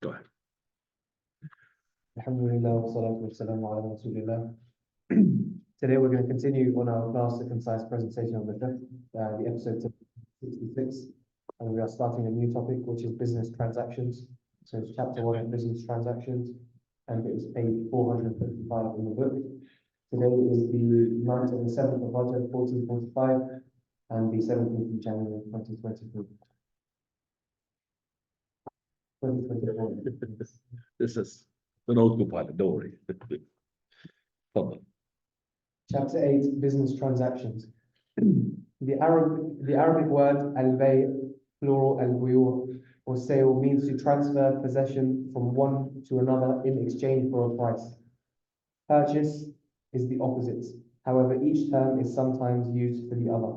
Go ahead. Alhamdulillah wa salatu wa salamu ala Rasulillah. Today we're going to continue on our class, the concise presentation of the Fiqh, the episode 66, and we are starting a new topic, which is business transactions. So it's chapter 1 of business transactions, and it is page 455 in the book. Today is the 9th of the 7th of Rajab, 1445, and the 17th of January, 2024. This is an autopilot, don't worry. Chapter 8, business transactions. The Arabic word al-bay', plural al-buyu', or sale, means to transfer possession from one to another in exchange for a price. Purchase is the opposite. However, each term is sometimes used for the other.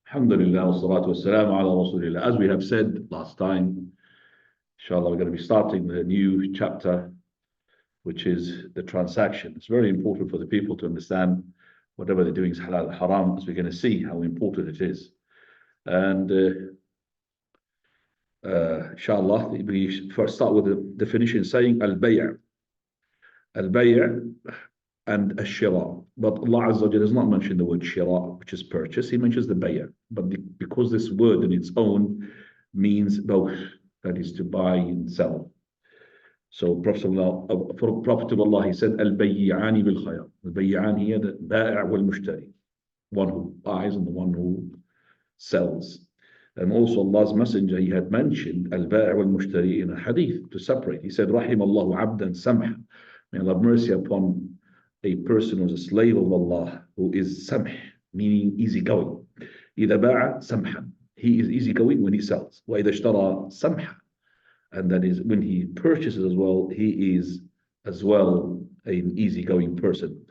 Alhamdulillah wa salatu wa salamu ala Rasulillah. As we have said last time, inshallah, we're going to be starting the new chapter, which is the transaction. It's very important for the people to understand whatever they're doing is halal, haram, as we're going to see how important it is. And inshallah, we first start with the definition saying al-bay' and al-shira. But Allah Azza wa Jalla does not mention the word shira, which is purchase. He mentions the bay'. But because this word in its own means both, that is to buy and sell. So Prophet of Allah, he said, al-bay'ani bil-khayr. Al-bay'an here, the ba'i' wal-mushtari, one who buys and the one who sells. And also Allah's Messenger, he had mentioned al-ba'i' wal-mushtari in a hadith to separate. He said, Rahim Allahu abdan samha. May Allah have mercy upon a person who is a slave of Allah, who is samh, meaning easygoing. إِذَا بَاعَ samhan. He is easygoing when he sells. وَإِذَا اشْتَرَى samha. And that is when he purchases as well, he is as well an easygoing person.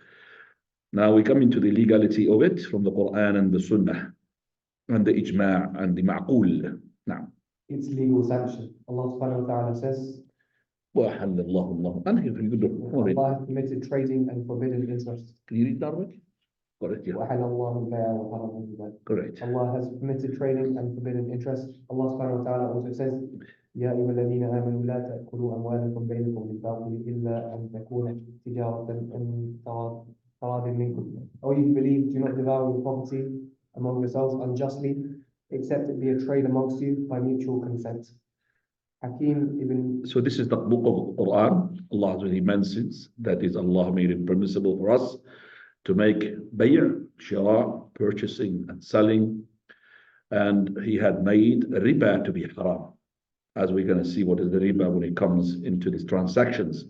Now we come into the legality of it from the Quran and the Sunnah and the Ijma' and the Ma'qul. Now, its legal sanction. Allah subhanahu wa ta'ala says, وَأَحَلَّ اللَّهُ اللَّهُ. Allah has permitted trading and forbidden interest. Can you read that Arabic? Correct, yeah. وَأَحَلَّ اللَّهُ الْبَيْعَ وَحَرَّمَ الرِّبَا. Correct. Allah has permitted trading and forbidden interest. Allah subhanahu wa ta'ala also says, يا أيها الذين آمنوا لا تأكلوا أموالكم بينكم بالباطل إلا أن تكون تجارة عن تراض منكم. O you believe, do not devour your property among yourselves unjustly, except it be a trade amongst you by mutual consent. So this is the book of the Quran. Allah already mentions that is Allah made it permissible for us to make bay', shira, purchasing and selling, and He had made riba to be haram. As we're going to see what is the riba when it comes into these transactions.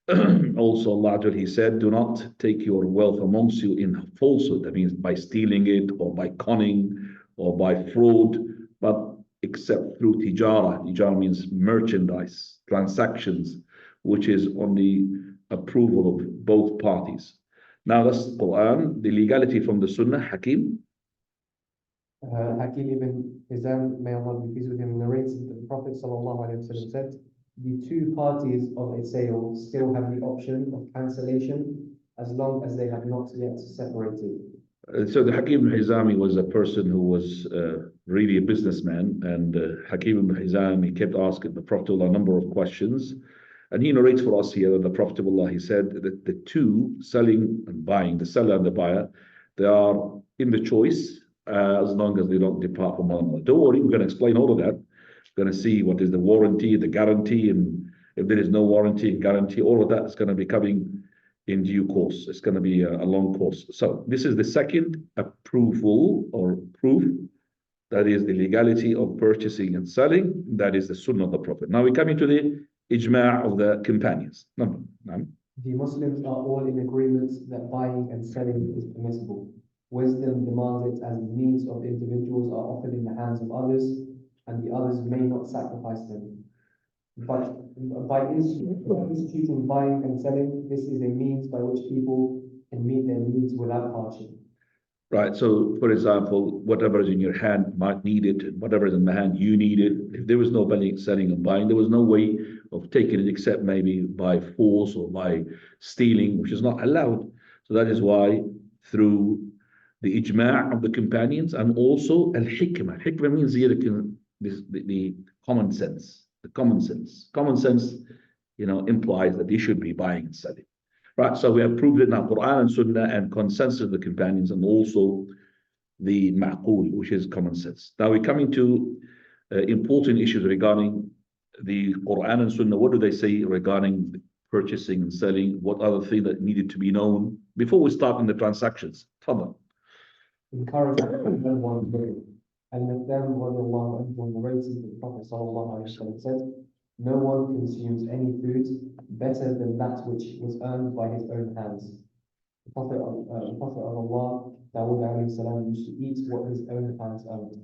Also, Allah, He said, do not take your wealth amongst you in falsehood. That means by stealing it or by conning or by fraud, but except through tijara. Tijara means merchandise, transactions, which is on the approval of both parties. Now that's Quran. The legality from the Sunnah, Hakim. Hakim ibn Hizam, may Allah be pleased with him, narrates that the Prophet ﷺ said, the two parties of a sale still have the option of cancellation as long as they have not yet separated. So the Hakim ibn Hizam was a person who was really a businessman, and Hakim ibn Hizam, he kept asking the Prophet a number of questions, and he narrates for us here that the Prophet he said that the two, selling and buying, the seller and the buyer, they are in the choice as long as they don't depart from one another. Don't worry, we're going to explain all of that. We're going to see what is the warranty, the guarantee, and if there is no warranty and guarantee, all of that is going to be coming in due course. It's going to be a long course. So this is the second approval or proof, that is the legality of purchasing and selling. That is the Sunnah of the Prophet. Now we come into the Ijma' of the companions. Number 9. The Muslims are all in agreement that buying and selling is permissible. Wisdom demands it as the needs of individuals are offered in the hands of others, and the others may not sacrifice them. But by instituting buying and selling, this is a means by which people can meet their needs without hardship. Right. So, for example, whatever is in your hand might need it, and whatever is in the hand, you need it. If there was no selling and buying, there was no way of taking it except maybe by force or by stealing, which is not allowed. So that is why through the ijma' of the companions and also al-hikmah. Hikmah means here the common sense, the common sense. Common sense, implies that they should be buying and selling. Right, so we have proved it now, Quran and Sunnah and consensus of the companions, and also the ma'qul, which is common sense. Now we're coming to important issues regarding the Quran and Sunnah. What do they say regarding purchasing and selling? What other things that needed to be known before we start in the transactions? Further. Encourage everyone to do. And then when the narrated the Prophet sallallahu alaihi wasallam said, no one consumes any food better than that which was earned by his own hands. The Prophet of Allah, Dawud alayhi salam, used to eat what his own hands earned.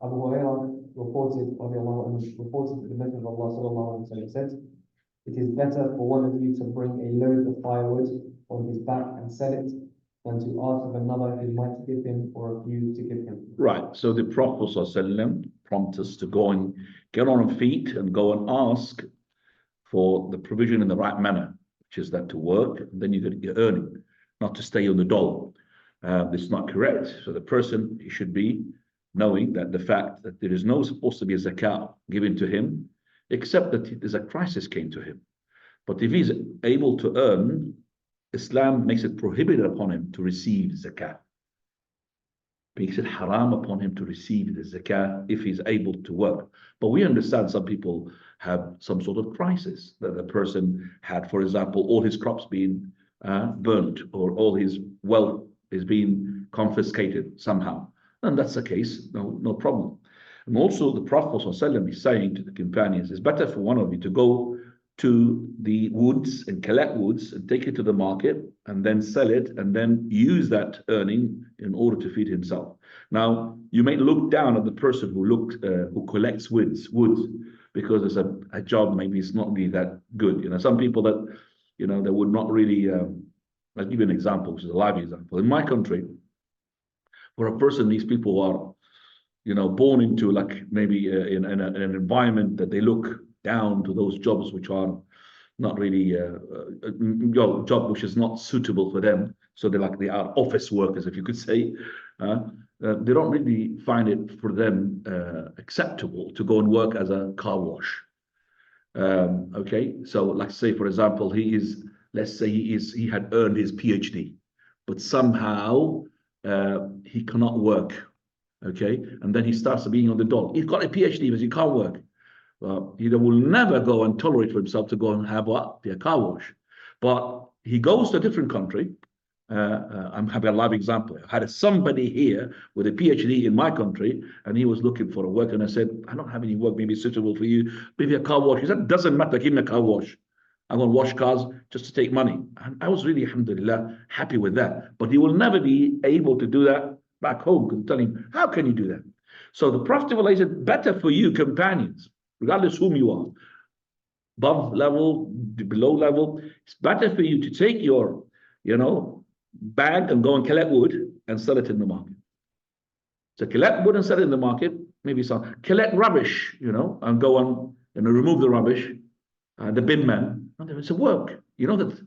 Abu Hurairah reported that the Messenger of Allah sallallahu alaihi wasallam said, it is better for one of you to bring a load of firewood on his back and sell it than to ask of another who might give him or refuse to give him. Right. So the Prophet ﷺ prompts us to go and get on our feet and go and ask for the provision in the right manner, which is that to work, and then you get your earning, not to stay on the dole. This is not correct. So the person, he should be knowing that the fact that there is no supposed to be a zakat given to him, except that there's a crisis came to him. But if he's able to earn, Islam makes it prohibited upon him to receive zakat. Makes it haram upon him to receive the zakat if he's able to work. But we understand some people have some sort of crisis that the person had, for example, all his crops being burnt, or all his wealth is being confiscated somehow. And that's the case, no problem. And also the Prophet ﷺ is saying to the companions, it's better for one of you to go to the woods and collect woods and take it to the market and then sell it and then use that earning in order to feed himself. Now, you may look down at the person who collects woods because it's a job, maybe it's not really that good. Some people that, they would not really, I'll give you an example, which is a live example. In my country, for a person, these people are, born into like maybe in an environment that they look down to those jobs which are not really job which is not suitable for them. So they are office workers, if you could say. They don't really find it for them acceptable to go and work as a car wash. Okay, so like say for example, he had earned his PhD, but somehow he cannot work. Okay, and then he starts being on the dole. He's got a PhD, but he can't work. Well, he will never go and tolerate for himself to go and have be a car wash. But he goes to a different country. I'm having a live example. I had somebody here with a PhD in my country, and he was looking for a work. And I said, I don't have any work maybe suitable for you. Maybe a car wash. He said, doesn't matter. Give me a car wash. I'm going to wash cars just to take money. And I was really, alhamdulillah, happy with that. But he will never be able to do that back home. I'm telling him, how can you do that? So the Prophet said, better for you, companions, regardless whom you are, above level, below level, it's better for you to take your, bag and go and collect wood and sell it in the market. So collect wood and sell it in the market, maybe some collect rubbish, and go on and remove the rubbish, the bin man. And it's a work. That,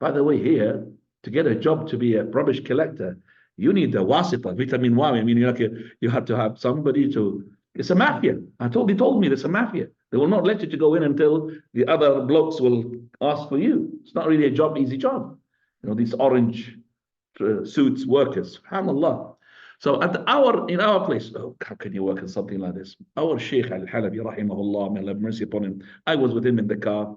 by the way, here, to get a job to be a rubbish collector, you need the wasita, vitamin Y. I mean, you have to have somebody to. It's a mafia. He told me it's a mafia. They will not let you to go in until the other blokes will ask for you. It's not really a job, easy job. These orange suits workers. SubhanAllah. So in our place, how can you work in something like this? Our Sheikh Al-Halabi, rahimahullah, may Allah have mercy upon him. I was with him in the car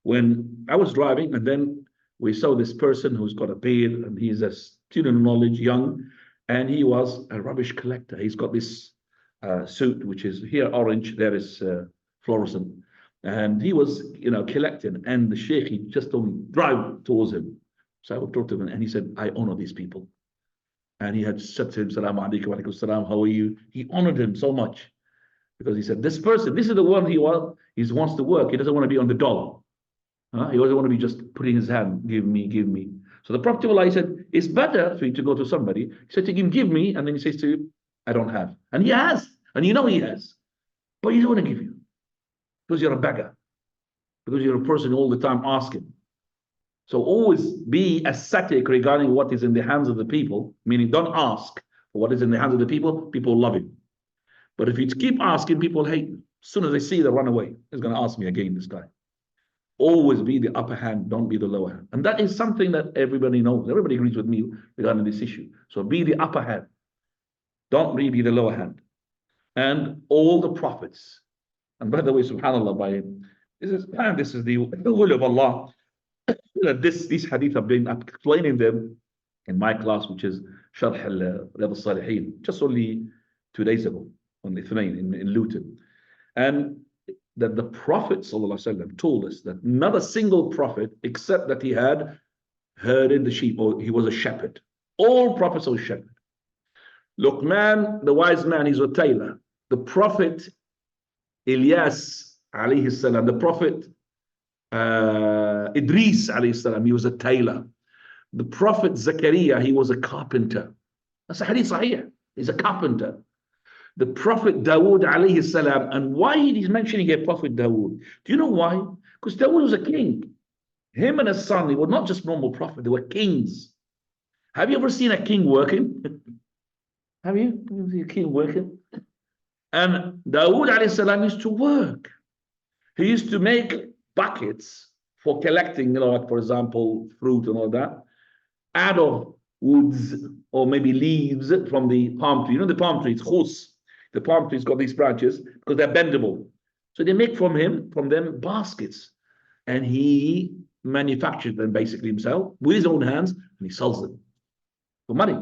when I was driving, and then we saw this person who's got a beard, and he's a student of knowledge, young, and he was a rubbish collector. He's got this suit, which is here orange, there is fluorescent, and he was, collecting. And the Sheikh, he just told me, drive towards him. So I would talk to him, and he said, I honor these people. And he had said to him, Salaam alaikum, wa alaikum salam, how are you? He honored him so much because he said, this person, this is the one he wants to work. He doesn't want to be on the dole. He doesn't want to be just putting his hand, give me, give me. So the Prophet said, it's better for you to go to somebody. He said to him, give me. And then he says to you, I don't have. And he has. And he has. But he doesn't want to give you because you're a beggar. Because you're a person all the time asking. So always be ascetic regarding what is in the hands of the people, meaning don't ask for what is in the hands of the people. People love you. But if you keep asking, people hate you. As soon as they see, they run away. He's going to ask me again, this guy. Always be the upper hand, don't be the lower hand. And that is something that everybody knows. Everybody agrees with me regarding this issue. So be the upper hand. Don't really be the lower hand. And all the prophets. And by the way, subhanAllah, this is the will of Allah. These hadith I've been explaining them in my class, which is Sharh al-Riyad al-Salihin, just only 2 days ago on the Ithnain in Luton. And that the Prophet ﷺ told us that not a single prophet, except that he had herded the sheep, or he was a shepherd. All prophets are shepherds. Luqman, the wise man, he's a tailor. The Prophet Ilyas, alayhi salam, the Prophet Idris, alayhi salam, he was a tailor. The Prophet Zakaria, he was a carpenter. That's a hadith sahih. He's a carpenter. The Prophet Dawood, alayhi salam, and why he's mentioning a Prophet Dawood? Do you know why? Because Dawood was a king. Him and his son, they were not just normal prophet, they were kings. Have you ever seen a king working? Have you seen a king working? And Dawood alayhi salam used to work. He used to make buckets for collecting, like for example, fruit and all that, out of woods or maybe leaves from the palm tree. You know the palm tree, it's khus. The palm tree's got these branches because they're bendable. So they make from them baskets. And he manufactured them basically himself with his own hands, and he sells them for money.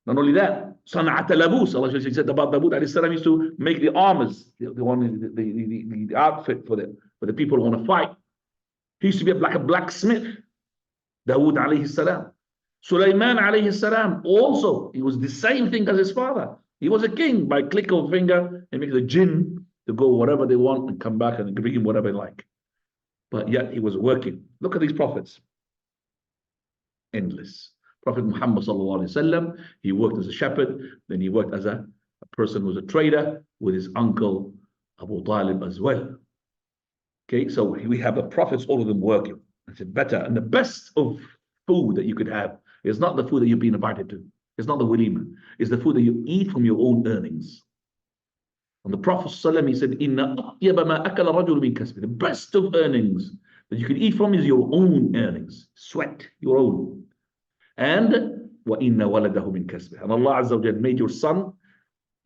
Not only that, Sana'at al-Labus, Allah said about Dawood alayhi salam, used to make the armors, the outfit for the people who want to fight. He used to be like a blacksmith, Dawood alayhi salam. Sulaiman alayhi salam, also, he was the same thing as his father. He was a king. By click of a finger, and make the jinn to go wherever they want and come back and bring him whatever they like. But yet he was working. Look at these prophets. Endless. Prophet Muhammad sallallahu alaihi wasallam, he worked as a shepherd, then he worked as a person who was a trader with his uncle Abu Talib as well. Okay, so we have the prophets, all of them working. It's better. And the best of food that you could have is not the food that you've been invited to. It's not the walima. It's the food that you eat from your own earnings. And the Prophet ﷺ, he said, "Inna atyaba ma akala rajul min kasbi." The best of earnings that you can eat from is your own earnings. Sweat, your own. And wa inna waladahu min kasbi. And Allah Azza wa Jalla made your son,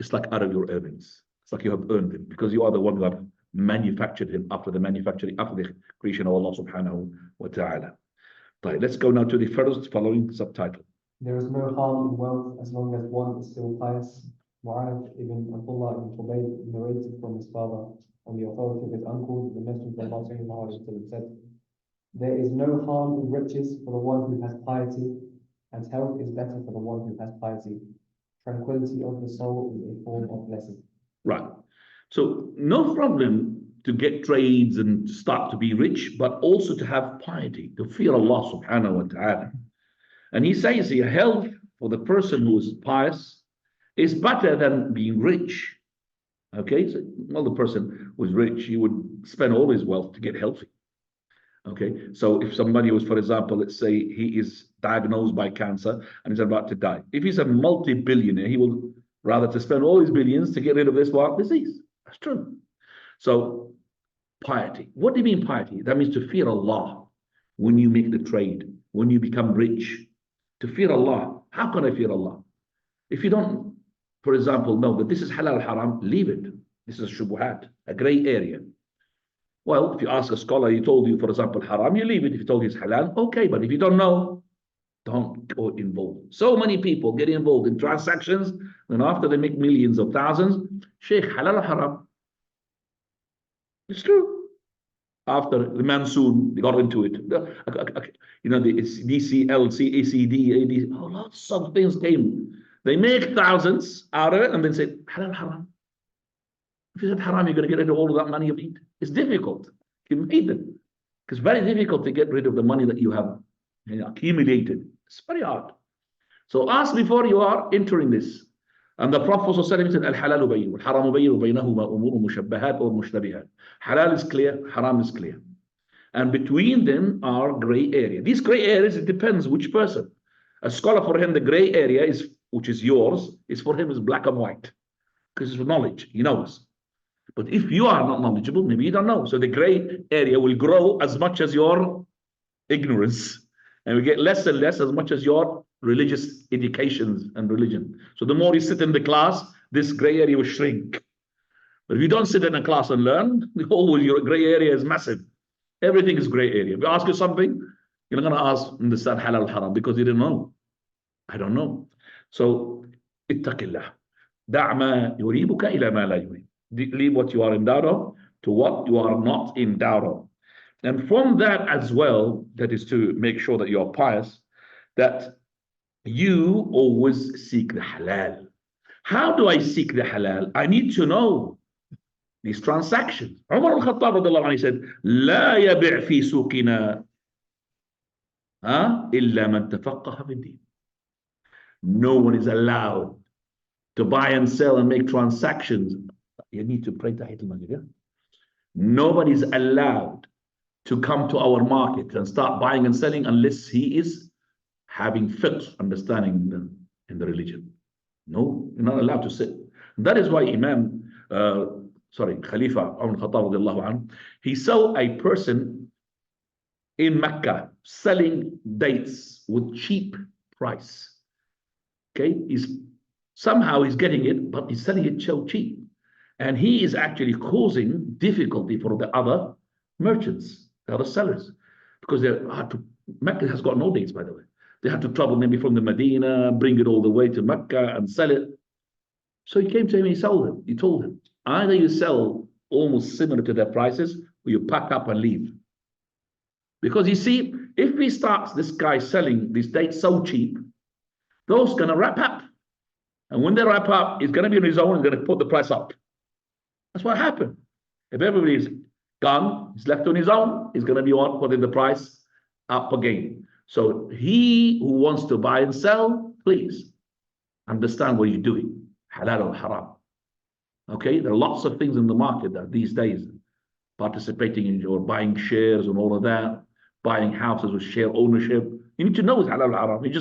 it's like out of your earnings. It's like you have earned him because you are the one who have manufactured him after the creation of Allah subhanahu wa ta'ala. Right, let's go now to the first following subtitle. There is no harm in wealth as long as one is still pious. Mu'adh ibn Abdullah ibn Khubayb narrated from his father on the authority of his uncle, the Messenger of Allah sallallahu alaihi wasallam said, "There is no harm in riches for the one who has piety, and health is better for the one who has piety. Tranquility of the soul is a form of blessing." Right. So no problem to get trades and start to be rich, but also to have piety, to fear Allah subhanahu wa ta'ala. And he says here, health for the person who is pious is better than being rich. Okay, so well, the person who is rich, he would spend all his wealth to get healthy. Okay, so if somebody was, for example, let's say he is diagnosed by cancer and is about to die. If he's a multi-billionaire, he will rather to spend all his billions to get rid of this disease. That's true. So piety. What do you mean piety? That means to fear Allah when you make the trade, when you become rich. To fear Allah. How can I fear Allah? If you don't, for example, know that this is halal haram, leave it. This is shubuhat, a gray area. Well, if you ask a scholar, he told you, for example, haram, you leave it. If he told you it's halal, okay. But if you don't know, don't go involved. So many people get involved in transactions, and after they make millions of thousands, Sheikh, halal or haram? It's true. After the monsoon, they got into it. You know, the DCL, CACD, AD, lots of things came. They make thousands out of it and then say, halal, haram. If you said haram, you're going to get rid of all of that money you eat. It's difficult. You made it. It's very difficult to get rid of the money that you have accumulated. It's very hard. So ask before you are entering this. And the Prophet said, Al-halalu bayyin, wal-haramu bayyin, baynahuma umuru mushabbahat or mushtabihat. Halal is clear, haram is clear. And between them are gray area. These gray areas, it depends which person. A scholar, for him, the gray area is, which is yours, is for him is black and white. Because it's knowledge, he knows. But if you are not knowledgeable, maybe you don't know. So the gray area will grow as much as your ignorance, and we get less and less as much as your religious educations and religion. So the more you sit in the class, this gray area will shrink. But if you don't sit in a class and learn, the whole your gray area is massive. Everything is gray area. If you ask you something, you're not going to ask, understand halal haram, because you didn't know. I don't know. So, اتق الله. دع ما يريبك إلى ما لا يريب. Leave what you are in doubt of to what you are not in doubt of. And from that as well, that is to make sure that you are pious, that you always seek the halal. How do I seek the halal? I need to know these transactions. Umar al-Khattab radiallahu anhu said, لا يبيع في سوقنا إلا من تفقه في الدين. No one is allowed to buy and sell and make transactions. You need to pray Tahiyat al-Masjid, yeah? Nobody is allowed to come to our market and start buying and selling unless he is having fiqh, understanding in the religion. No, you're not allowed to sit. That is why Khalifa Umar al-Khattab radiallahu anhu, he saw a person in Mecca selling dates with cheap price. Okay, somehow he's getting it, but he's selling it so cheap. And he is actually causing difficulty for the other merchants, the other sellers, because Mecca has got no dates, by the way. They had to travel maybe from the Medina, bring it all the way to Mecca and sell it. So he came to him and he told him, either you sell almost similar to their prices, or you pack up and leave. Because you see, if he starts, this guy selling these dates so cheap, those are going to wrap up. And when they wrap up, he's going to be on his own, he's going to put the price up. That's what happened. If everybody's gone, he's left on his own, he's going to be on putting the price up again. So he who wants to buy and sell, please understand what you're doing. Halal or haram. Okay, there are lots of things in the market that these days, participating in or buying shares and all of that, buying houses with share ownership. You need to know it's halal or haram. You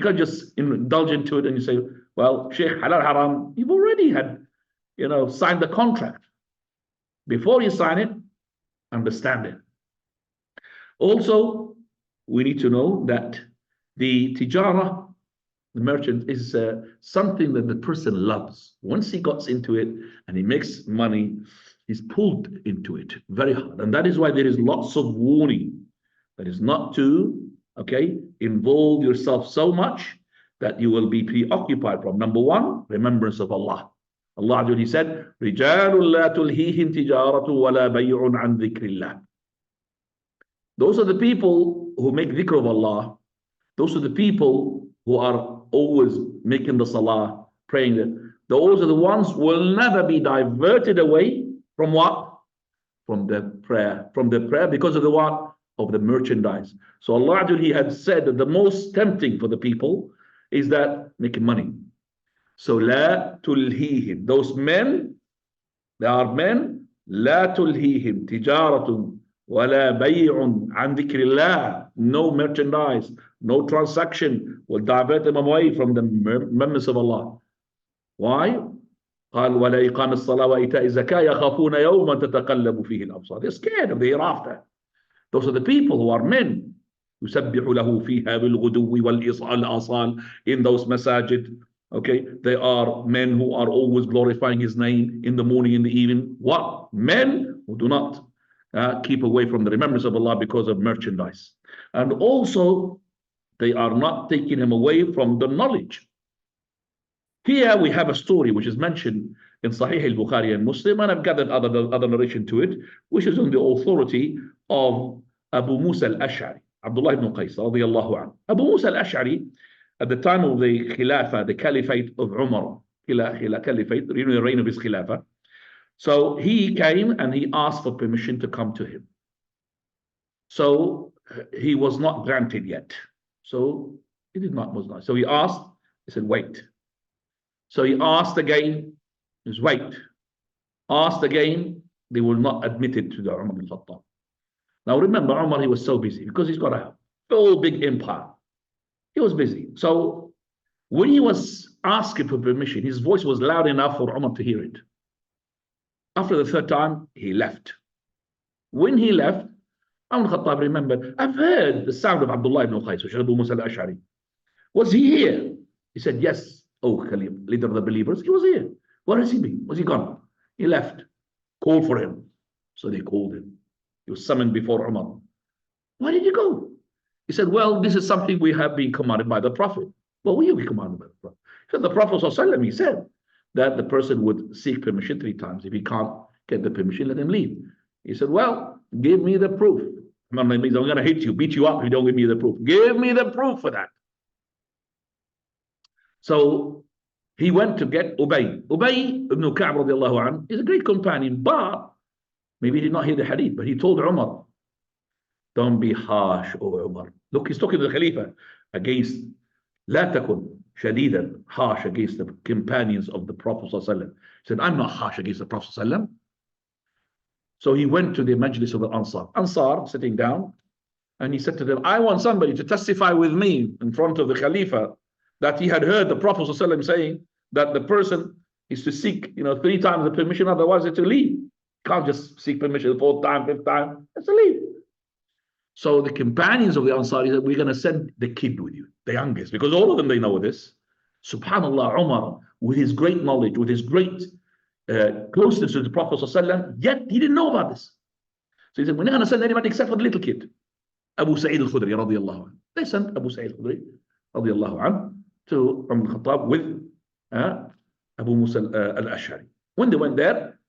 can't just indulge into it and you say, well, Sheikh, halal haram, you've already had, signed the contract. Before you sign it, understand it. Also, we need to know that the tijara, the merchant, is something that the person loves. Once he gets into it and he makes money, he's pulled into it very hard. And that is why there is lots of warning. That is not to, involve yourself so much that you will be preoccupied from. Number one, remembrance of Allah. Allah He said, رِجَالٌ لَا تُلْهِيهِمْ تِجَارَةٌ وَلَا بَيْعٌ عَنْ ذِكْرِ اللَّهِ. Those are the people who make dhikr of Allah. Those are the people who are always making the salah, praying. Those are the ones who will never be diverted away from what? From the prayer. From the prayer because of the what? Of the merchandise. So Allah He had said that the most tempting for the people is that making money. So la tulhihim. Those men, they are men, la tulhihim tijaratun wala bay'un an dhikrillah. No merchandise, no transaction will divert them away from the remembrance of Allah. Why? قال ولا إقام الصلاة وإيتاء الزكاة يخافون يوما تتقلب فيه الأبصار. They're scared of the hereafter. Those are the people who are men. يسبح له فيها بالغدو والآصال. In those masajid, they are men who are always glorifying His name in the morning, in the evening. What? Men who do not keep away from the remembrance of Allah because of merchandise. And also, they are not taking him away from the knowledge. Here we have a story which is mentioned in Sahih al-Bukhari and Muslim, and I've gathered other narration to it, which is on the authority of Abu Musa al-Ash'ari, Abdullah ibn Qais, radiyallahu anhu. Abu Musa al-Ash'ari, at the time of the Khilafah, the Caliphate of Umar, Caliphate, the reign of his Khilafah, so he came and he asked for permission to come to him. So he was not granted yet. So he was not. So he asked, he said, wait. So he asked again, he said, wait. Asked again, they were not admitted to the Umar bin Khattab. Now remember, Umar, he was so busy because he's got a whole big empire. He was busy. So when he was asking for permission, his voice was loud enough for Umar to hear it. After the third time, he left. When he left, Umar Khattab remembered, I've heard the sound of Abdullah ibn Qais, which is Abu Musa al-Ash'ari. Was he here? He said, yes, oh Khalif, leader of the believers. He was here. Where has he been? Was he gone? He left. Call for him. So they called him. He was summoned before Umar. Why did you go? He said, well, this is something we have been commanded by the Prophet. Well, will you be commanded by the Prophet? Because the Prophet ﷺ, he said that the person would seek permission 3 times. If he can't get the permission, let him leave. He said, well, give me the proof. I'm going to hit you, beat you up if you don't give me the proof. Give me the proof for that. So he went to get Ubay. Ubay ibn Ka'b radiallahu anhu is a great companion, but maybe he did not hear the hadith, but he told Umar, don't be harsh, O Umar. Look, he's talking to the Khalifa against, لا تكن شديدا, harsh against the companions of the Prophet ﷺ. He said, I'm not harsh against the Prophet ﷺ. So he went to the majlis of the Ansar. Ansar sitting down, and he said to them, I want somebody to testify with me in front of the Khalifa that he had heard the Prophet ﷺ saying that the person is to seek, 3 times the permission, otherwise it's to leave. Can't just seek permission the 4th time, 5th time, it's to leave. So the companions of the Ansari said, we're going to send the kid with you, the youngest, because all of them, they know this. Subhanallah, Umar, with his great knowledge, with his great closeness to the Prophet ﷺ, yet he didn't know about this. So he said, we're not going to send anybody except for the little kid, Abu Sa'id al-Khudri, radiallahu anhu. They sent Abu Sa'id al-Khudri, radiallahu anhu, to Umar al-Khattab with Abu Musa al-Ash'ari. When they went there,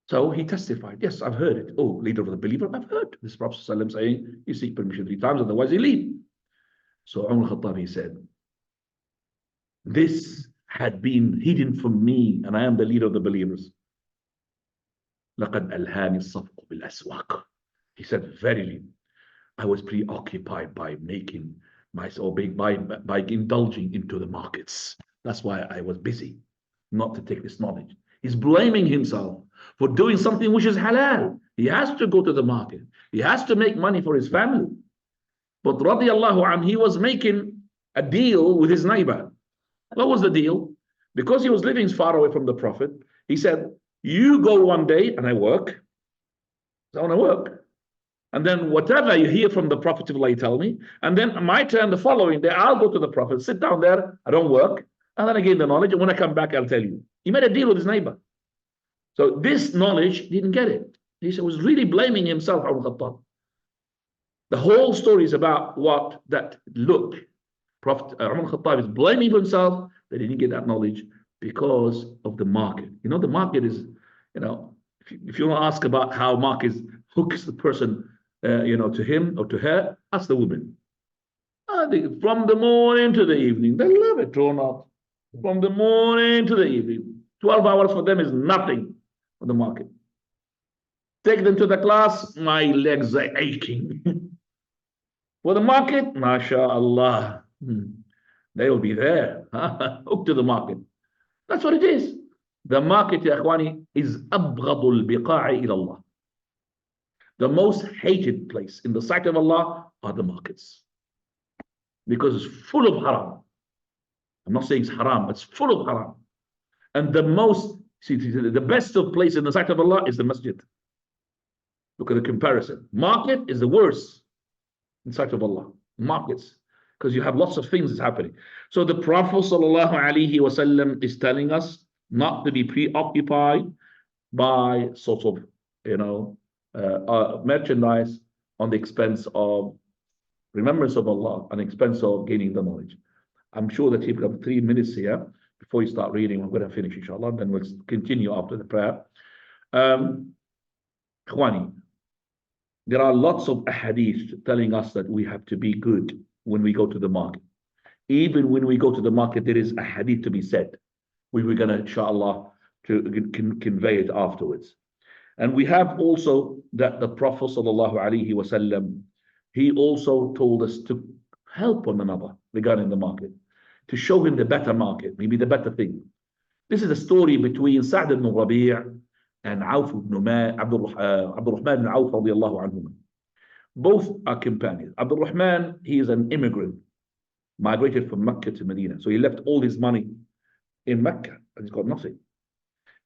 so he testified, yes, I've heard it. Oh, leader of the believer, I've heard this Prophet ﷺ saying, you seek permission 3 times, otherwise you leave. So Umar al-Khattab, he said, this had been hidden from me, and I am the leader of the believers. لَقَدْ أَلْهَانِ الصَّفْقُ بِالْأَسْوَاقِ. He said, verily, I was preoccupied by making myself, by indulging into the markets. That's why I was busy, not to take this knowledge. He's blaming himself for doing something which is halal. He has to go to the market. He has to make money for his family. But radiallahu anhu, he was making a deal with his neighbor. What was the deal? Because he was living far away from the Prophet, he said, you go one day and I work. I want to work. And then whatever you hear from the Prophet, you tell me. And then my turn the following day, I'll go to the Prophet, sit down there, I don't work. And then I gain the knowledge. And when I come back, I'll tell you. He made a deal with his neighbor. So this knowledge, didn't get it. He was really blaming himself on Khattab. The whole story is about what that look. Prophet Umar Khattab is blaming himself that he didn't get that knowledge because of the market. The market is, if you want to ask about how market hooks the person, to him or to her, ask the woman. From the morning to the evening, they love it or not. From the morning to the evening, 12 hours for them is nothing on the market. Take them to the class, my legs are aching. For the market, mashallah, they will be there, hooked to the market. That's what it is. The market, ya akhwani, is abghadul biqa'i ila Allah. The most hated place in the sight of Allah are the markets. Because it's full of haram. I'm not saying it's haram, but it's full of haram. And the best of place in the sight of Allah is the masjid. Look at the comparison. Market is the worst in sight of Allah. Markets. Because you have lots of things that's happening. So the Prophet ﷺ is telling us not to be preoccupied by sort of, merchandise on the expense of remembrance of Allah, on the expense of gaining the knowledge. I'm sure that you've got 3 minutes here before you start reading. We're going to finish, inshallah, then we'll continue after the prayer. Khwani, there are lots of ahadith telling us that we have to be good when we go to the market. Even when we go to the market, there is a hadith to be said. We were going to, inshallah, to convey it afterwards. And we have also that the Prophet ﷺ, he also told us to help one another regarding the market, to show him the better market, maybe the better thing. This is a story between Sa'd ibn Rabi' and Auf ibn Abdul Rahman ibn Auf radiallahu anhum. Both are companions. Abdul Rahman, he is an immigrant, migrated from Mecca to Medina. So he left all his money in Mecca and he's got nothing.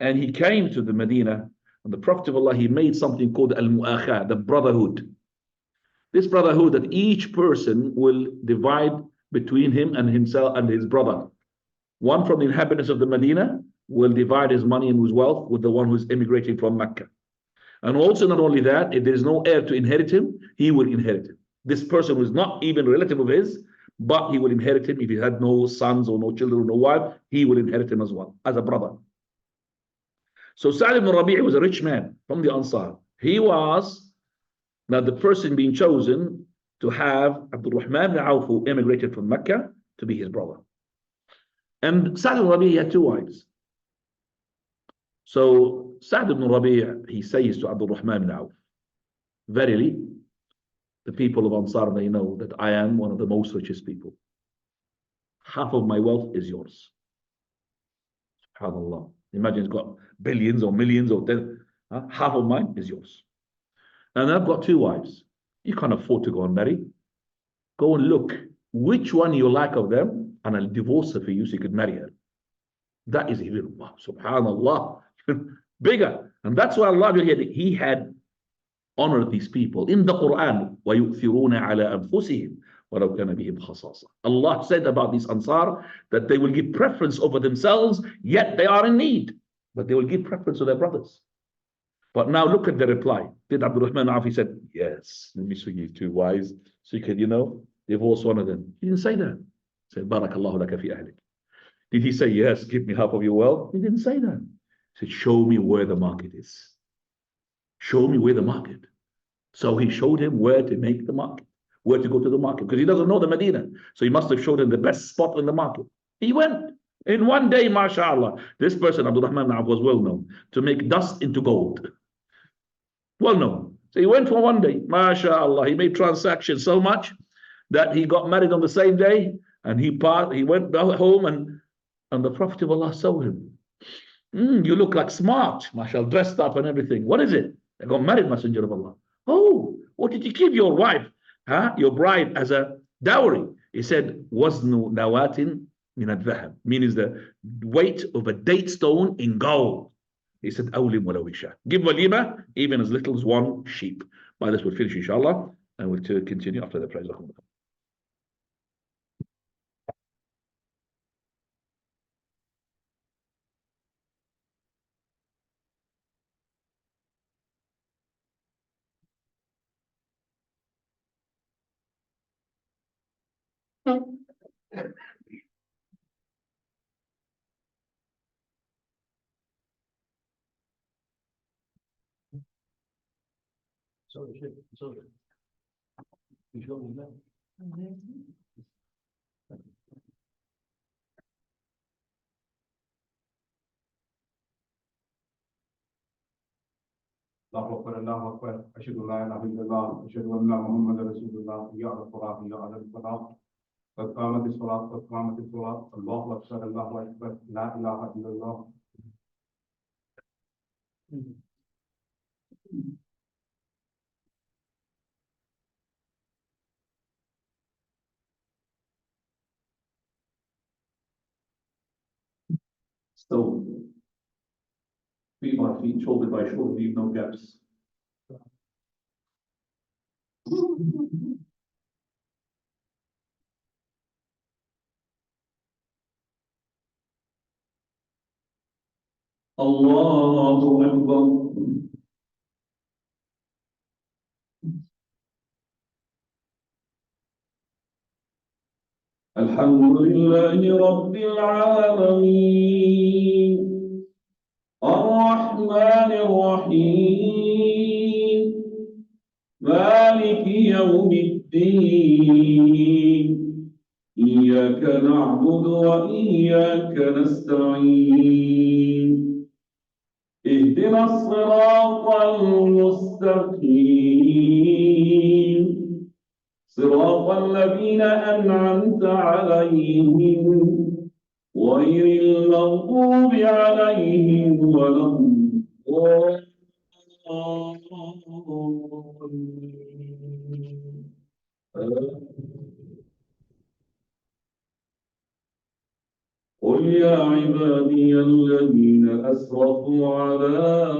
And he came to the Medina And the Prophet of Allah, he made something called al-mu'akha, the brotherhood. This brotherhood that each person will divide between him and himself and his brother. One from the inhabitants of the Medina will divide his money and his wealth with the one who's immigrating from Mecca. And also not only that, if there is no heir to inherit him, he will inherit him. This person who is not even a relative of his, but he will inherit him. If he had no sons or no children or no wife, he will inherit him as well, as a brother. So Sa'd ibn Rabi' was a rich man from the Ansar. He was now the person being chosen to have Abdul Rahman ibn Auf, who immigrated from Mecca, to be his brother. And Sa'd ibn Rabi' had two wives. So Sa'd ibn Rabi' he says to Abdul Rahman ibn Auf, verily, the people of Ansar, they know that I am one of the most richest people. Half of my wealth is yours. SubhanAllah. Imagine he's got billions or millions or half of mine is yours. And I've got two wives. You can't afford to go and marry. Go and look which one you like of them, and I'll divorce her for you so you could marry her. That is even, wow, SubhanAllah, bigger. And that's why Allah, he had honored these people in the Quran. وَيُؤْثِرُونَ عَلَىٰ أَنفُسِهِمْ وَلَوْ كَانَ بِهِمْ خَصَاصَةٌ. Allah said about these Ansar that they will give preference over themselves, yet they are in need. But they will give preference to their brothers. But now look at the reply. Did Abdul Rahman Afi said, yes, let me swing you two wives so you can, divorce one of them. He didn't say that. He said, Barakallahu laka fi ahlik. Did he say, yes, give me half of your wealth? He didn't say that. He said, show me where the market is. Show me where the market. So he showed him where to make the market, where to go to the market, because he doesn't know the Medina. So he must have showed him the best spot in the market. He went. In one day, mashallah, this person, Abdul Rahman was well known to make dust into gold. Well known. So he went for one day, mashallah. He made transactions so much that he got married on the same day, and he went home, and the Prophet of Allah saw him. You look like smart, mashallah, dressed up and everything. What is it? I got married, Messenger of Allah. Oh, what did you give your wife, your bride, as a dowry? He said, "Waznu nawatin min al-dhahab," means the weight of a date stone in gold. He said, "Awlim wala wisha." Give walima even as little as one sheep. By this we'll finish, inshallah, and we'll continue after the prayer. Sorry. الله أكبر الله أكبر أشهد أن لا إله إلا الله أشهد أن محمدا رسول الله حي على الصلاة حي على الفلاح قد قامت الصلاة قد قامت الصلاة الله أكبر الله أكبر لا إله إلا الله. So, feet by feet, shoulder by shoulder, leave no gaps. Allahu Akbar. الحمد لله رب العالمين الرحمن الرحيم مالك يوم الدين إياك نعبد وإياك نستعين اهدنا الصراط المستقيم صراط الذين أنعمت عليهم غير المغضوب عليهم ولا قل يا عبادي الذين أسرفوا على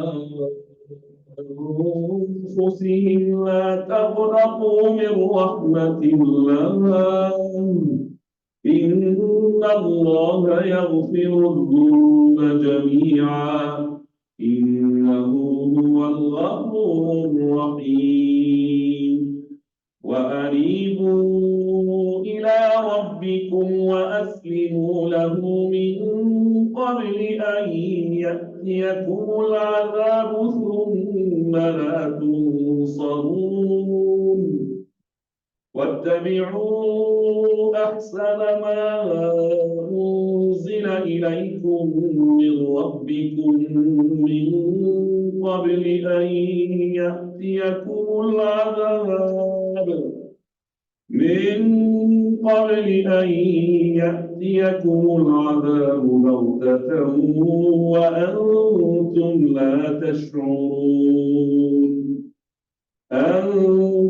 أنفسهم لا تقنطوا من رحمة الله إن الله يغفر الذنوب جميعا إنه هو الغفور الرحيم وأنيبوا إلى ربكم وأسلموا له من قبل أن يأتيكم العذاب ثم لا تنصرون واتبعوا أحسن ما أنزل إليكم من ربكم من قبل أن يأتيكم العذاب بغتة وأنتم لا تشعرون أن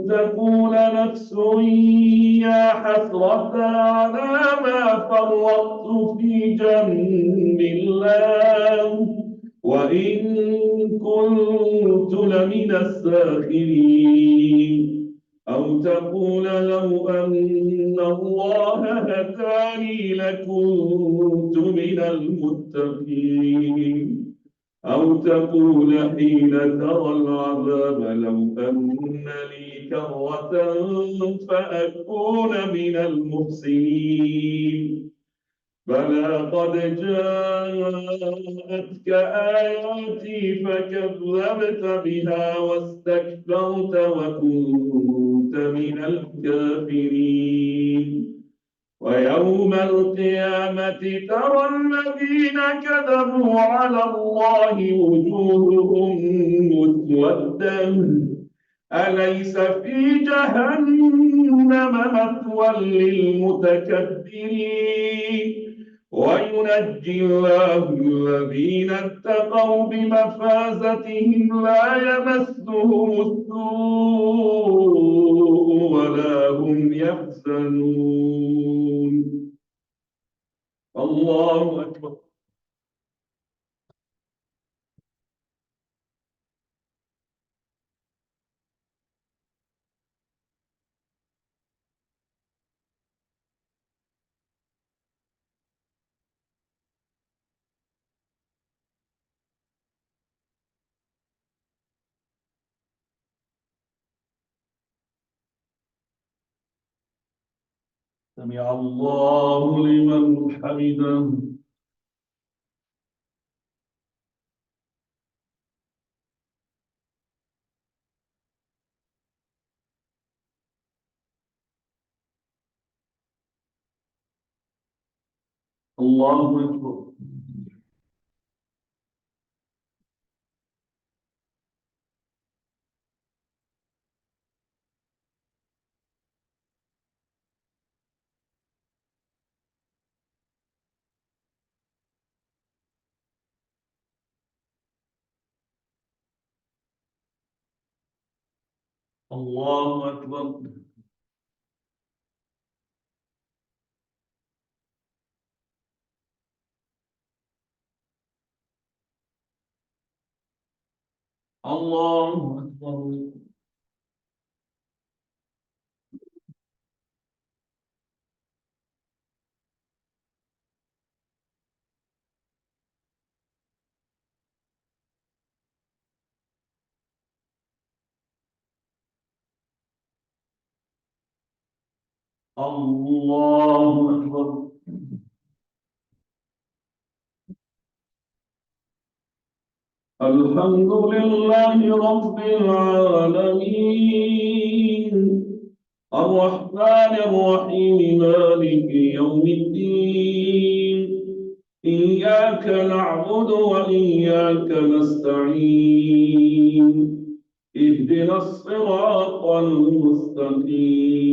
تقول نفس يا حسرة على ما فرطت في جنب الله وإن كنت لمن الساخرين أو تقول لو أن الله هداني لكنت من المتقين أو تقول حين ترى العذاب لو أن لي كرة فأكون من المحسنين بلى قد جاءتك آياتي فكذبت بها واستكبرت وكنت من الكافرين ويوم القيامة ترى الذين كذبوا على الله وجوههم مسودة أليس في جهنم مثوى للمتكبرين وينجي الله الذين اتقوا بمفازتهم لا يمسهم السوء ولا هم يحزنون الله أكبر سمع الله لمن حمده الله أكبر الله أكبر الله أكبر الله أكبر الحمد لله رب العالمين الرحمن الرحيم مالك يوم الدين إياك نعبد وإياك نستعين اهدنا الصراط المستقيم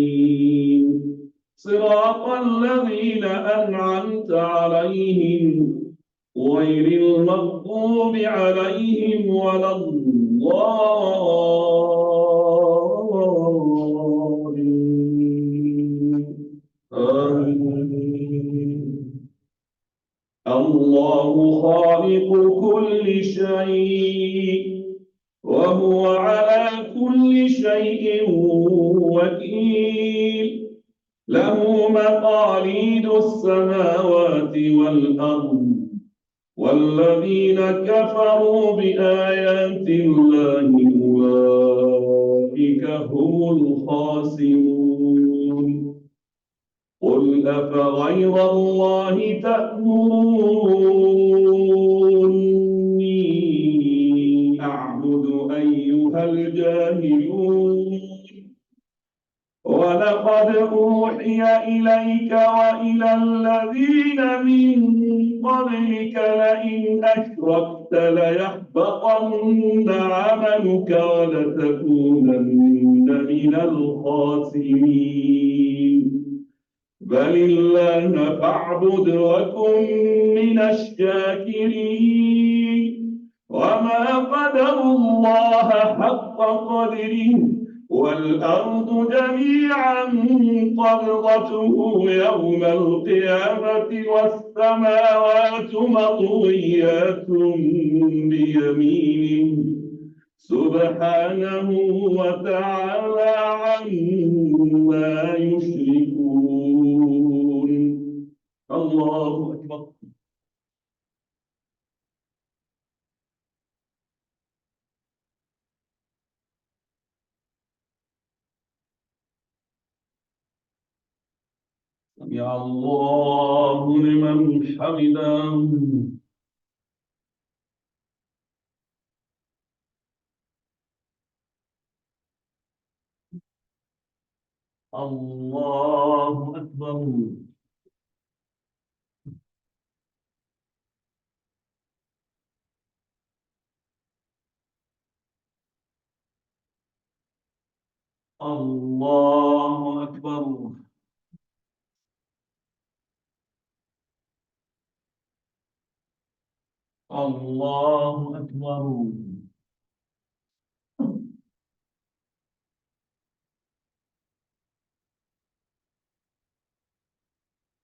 صراط الذين أنعمت عليهم غير المغضوب عليهم ولا الضالين آمين الله خالق كل شيء وهو وهو على كل شيء وكيل له مقاليد السماوات والأرض والذين كفروا بآيات الله أولئك هم الخاسرون قل أفغير الله تأمروني أعبد أيها الجاهلون ولقد أوحي إليك وإلى الذين من قبلك لئن أشركت ليحبطن عملك ولتكونن من الخاسرين بل الله فاعبد وكن من الشاكرين وما قدروا الله حق قدره والأرض جميعا قبضته يوم القيامة والسماوات مطويات بيمينه سبحانه وتعالى عما يشركون الله أكبر سمع الله لمن حمده الله أكبر الله أكبر الله أكبر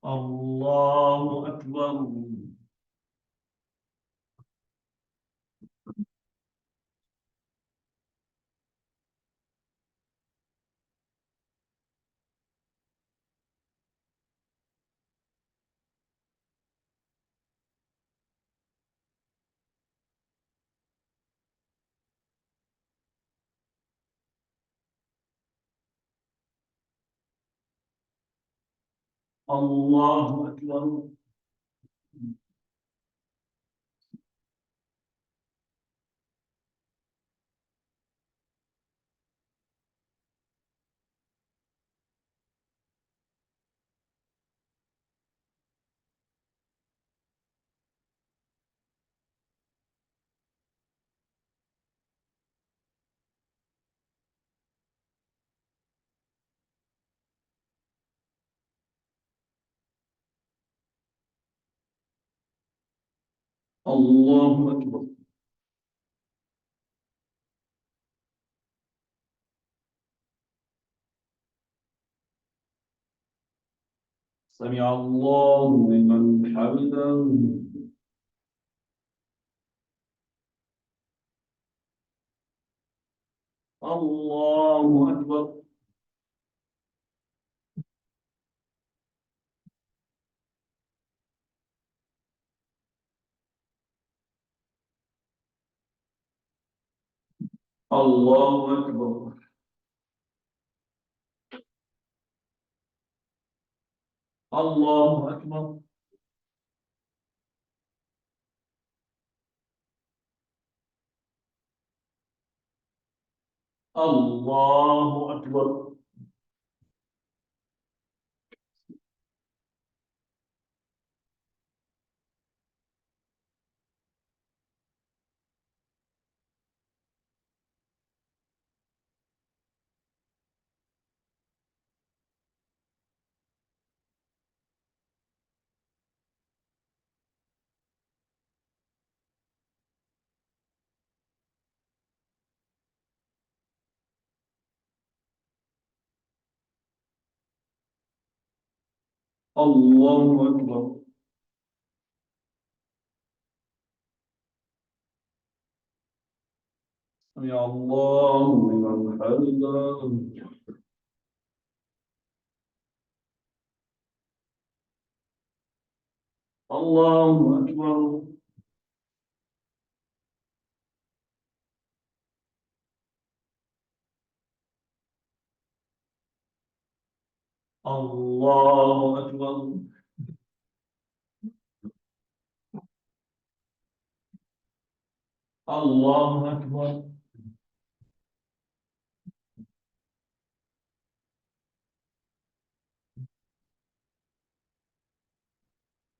الله أكبر الله أكبر الله أكبر سمع الله لمن حمده الله أكبر الله أكبر الله أكبر الله أكبر الله أكبر سمع الله لمن حمده. الله أكبر. الله أكبر. الله أكبر.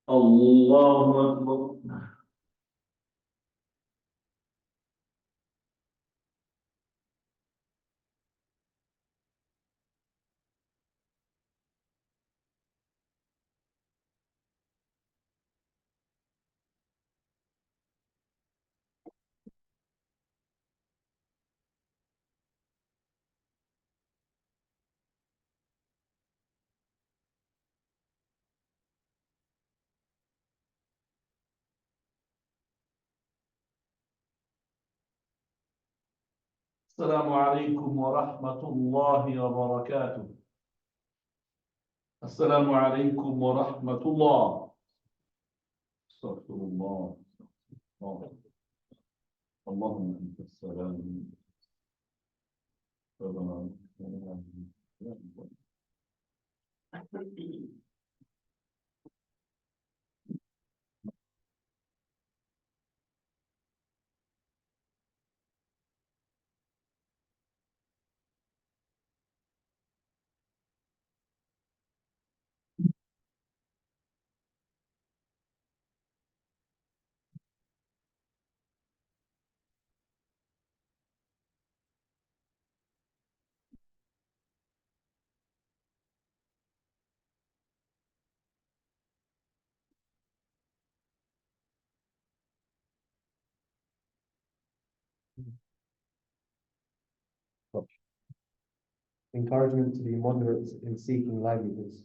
الله أكبر. السلام عليكم ورحمة الله وبركاته. السلام عليكم ورحمة الله. استغفر الله. اللهم أنت السلام. Encouragement to be moderate in seeking livelihoods.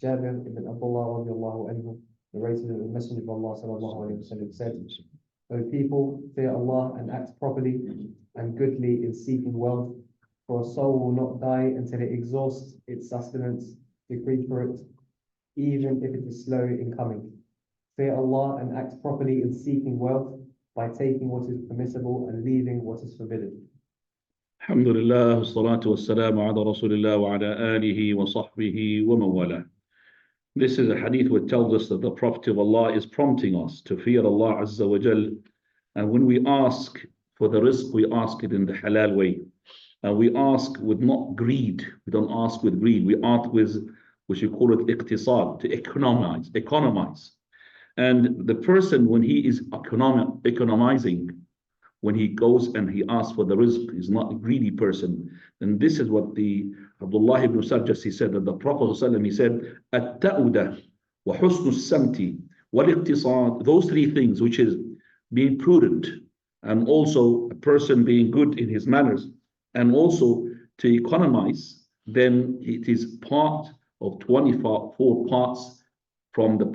Jabir ibn Abdullah radiallahu anhu narrated that the Messenger of Allah sallallahu alayhi wa sallam said, "O people, fear Allah and act properly and goodly in seeking wealth, for a soul will not die until it exhausts its sustenance decreed for it, even if it is slow in coming. Fear Allah and act properly in seeking wealth by taking what is permissible and leaving what is forbidden." الحمد لله والصلاة والسلام على رسول الله وعلى آله وصحبه ومن والاه. This is a hadith which tells us that the Prophet of Allah is prompting us to fear Allah Azza wa Jal. And when we ask for the rizq, we ask it in the halal way. And we ask with not greed. We don't ask with greed. We ask with, which we call it iqtisad, to economize. And the person, when he is economizing, when he goes and he asks for the rizq, he's not a greedy person. And this is what the Abdullah ibn Sarjas, he said, that the Prophet ﷺ, he said, at-ta'udah wa husnu samti wal iqtisad, those three things, which is being prudent, and also a person being good in his manners, and also to economize, then it is part of 24 parts from the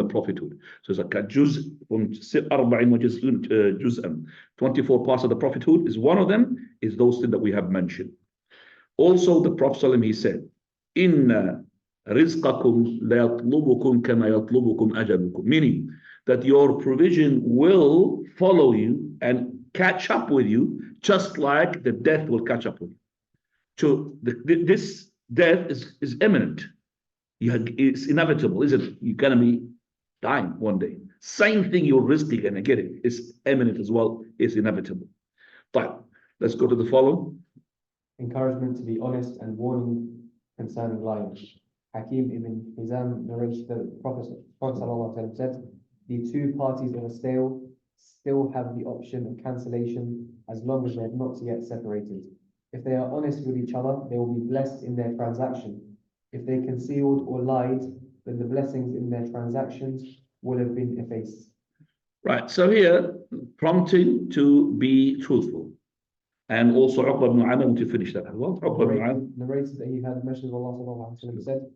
prophethood. So it's like a juz from 24 parts of the prophethood is one of them, is those things that we have mentioned. Also, the Prophet ﷺ, he said, "Inna rizqakum la yatlubukum kama yatlubukum ajalukum," meaning that your provision will follow you and catch up with you, just like the death will catch up with you. So this death is imminent. It's inevitable, isn't it? You're going to be dying one day. Same thing, you're risking and get it. It's imminent as well. It's inevitable. But let's go to the following. Encouragement to be honest and warning concerning lying. Hakim ibn Hizam narrates that the Prophet ﷺ said, "The two parties of a sale still have the option of cancellation as long as they have not yet separated. If they are honest with each other, they will be blessed in their transaction. If they concealed or lied, then the blessings in their transactions will have been effaced." Right, so here, prompting to be truthful. And also Uqba ibn Amr, to finish that as well. Uqba ibn Amr Narrated that he had the Messenger of Allah sallallahu alaihi wasallam said,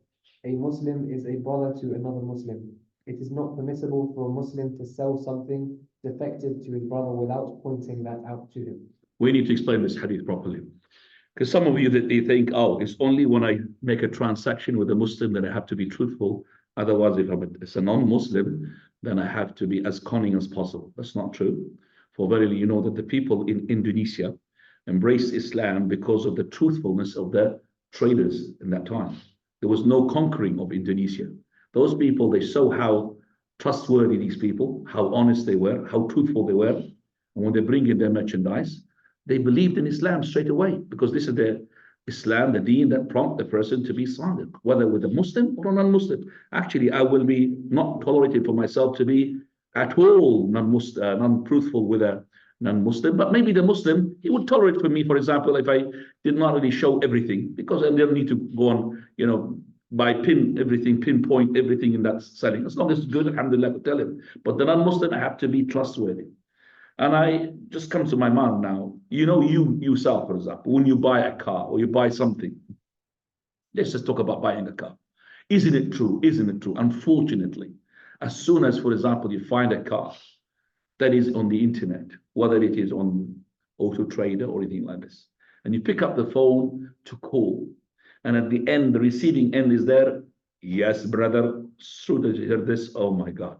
"A Muslim is a brother to another Muslim. It is not permissible for a Muslim to sell something defective to his brother without pointing that out to him." We need to explain this hadith properly. Because some of you that they think, oh, it's only when I make a transaction with a Muslim that I have to be truthful. Otherwise, if it's a non-Muslim, then I have to be as cunning as possible. That's not true. For verily, you know that the people in Indonesia embraced Islam because of the truthfulness of the traders in that time. There was no conquering of Indonesia. Those people, they saw how trustworthy these people, how honest they were, how truthful they were. And when they bring in their merchandise, they believed in Islam straight away, because this is the Islam, the deen that prompt the person to be silent, whether with a Muslim or a non-Muslim. Actually, I will be not tolerated for myself to be at all non-truthful with a non-Muslim, but maybe the Muslim, he would tolerate for me, for example, if I did not really show everything, because I don't need to go on, pinpoint everything in that setting. As long as it's good, alhamdulillah, I tell him. But the non-Muslim, I have to be trustworthy. And I just come to my mind now, you yourself, for example, when you buy a car or you buy something, let's just talk about buying a car. Isn't it true? Isn't it true? Unfortunately, as soon as, for example, you find a car that is on the internet, whether it is on Auto Trader or anything like this, and you pick up the phone to call, and at the end, the receiving end is there. Yes, brother, as soon as you hear this, oh my God,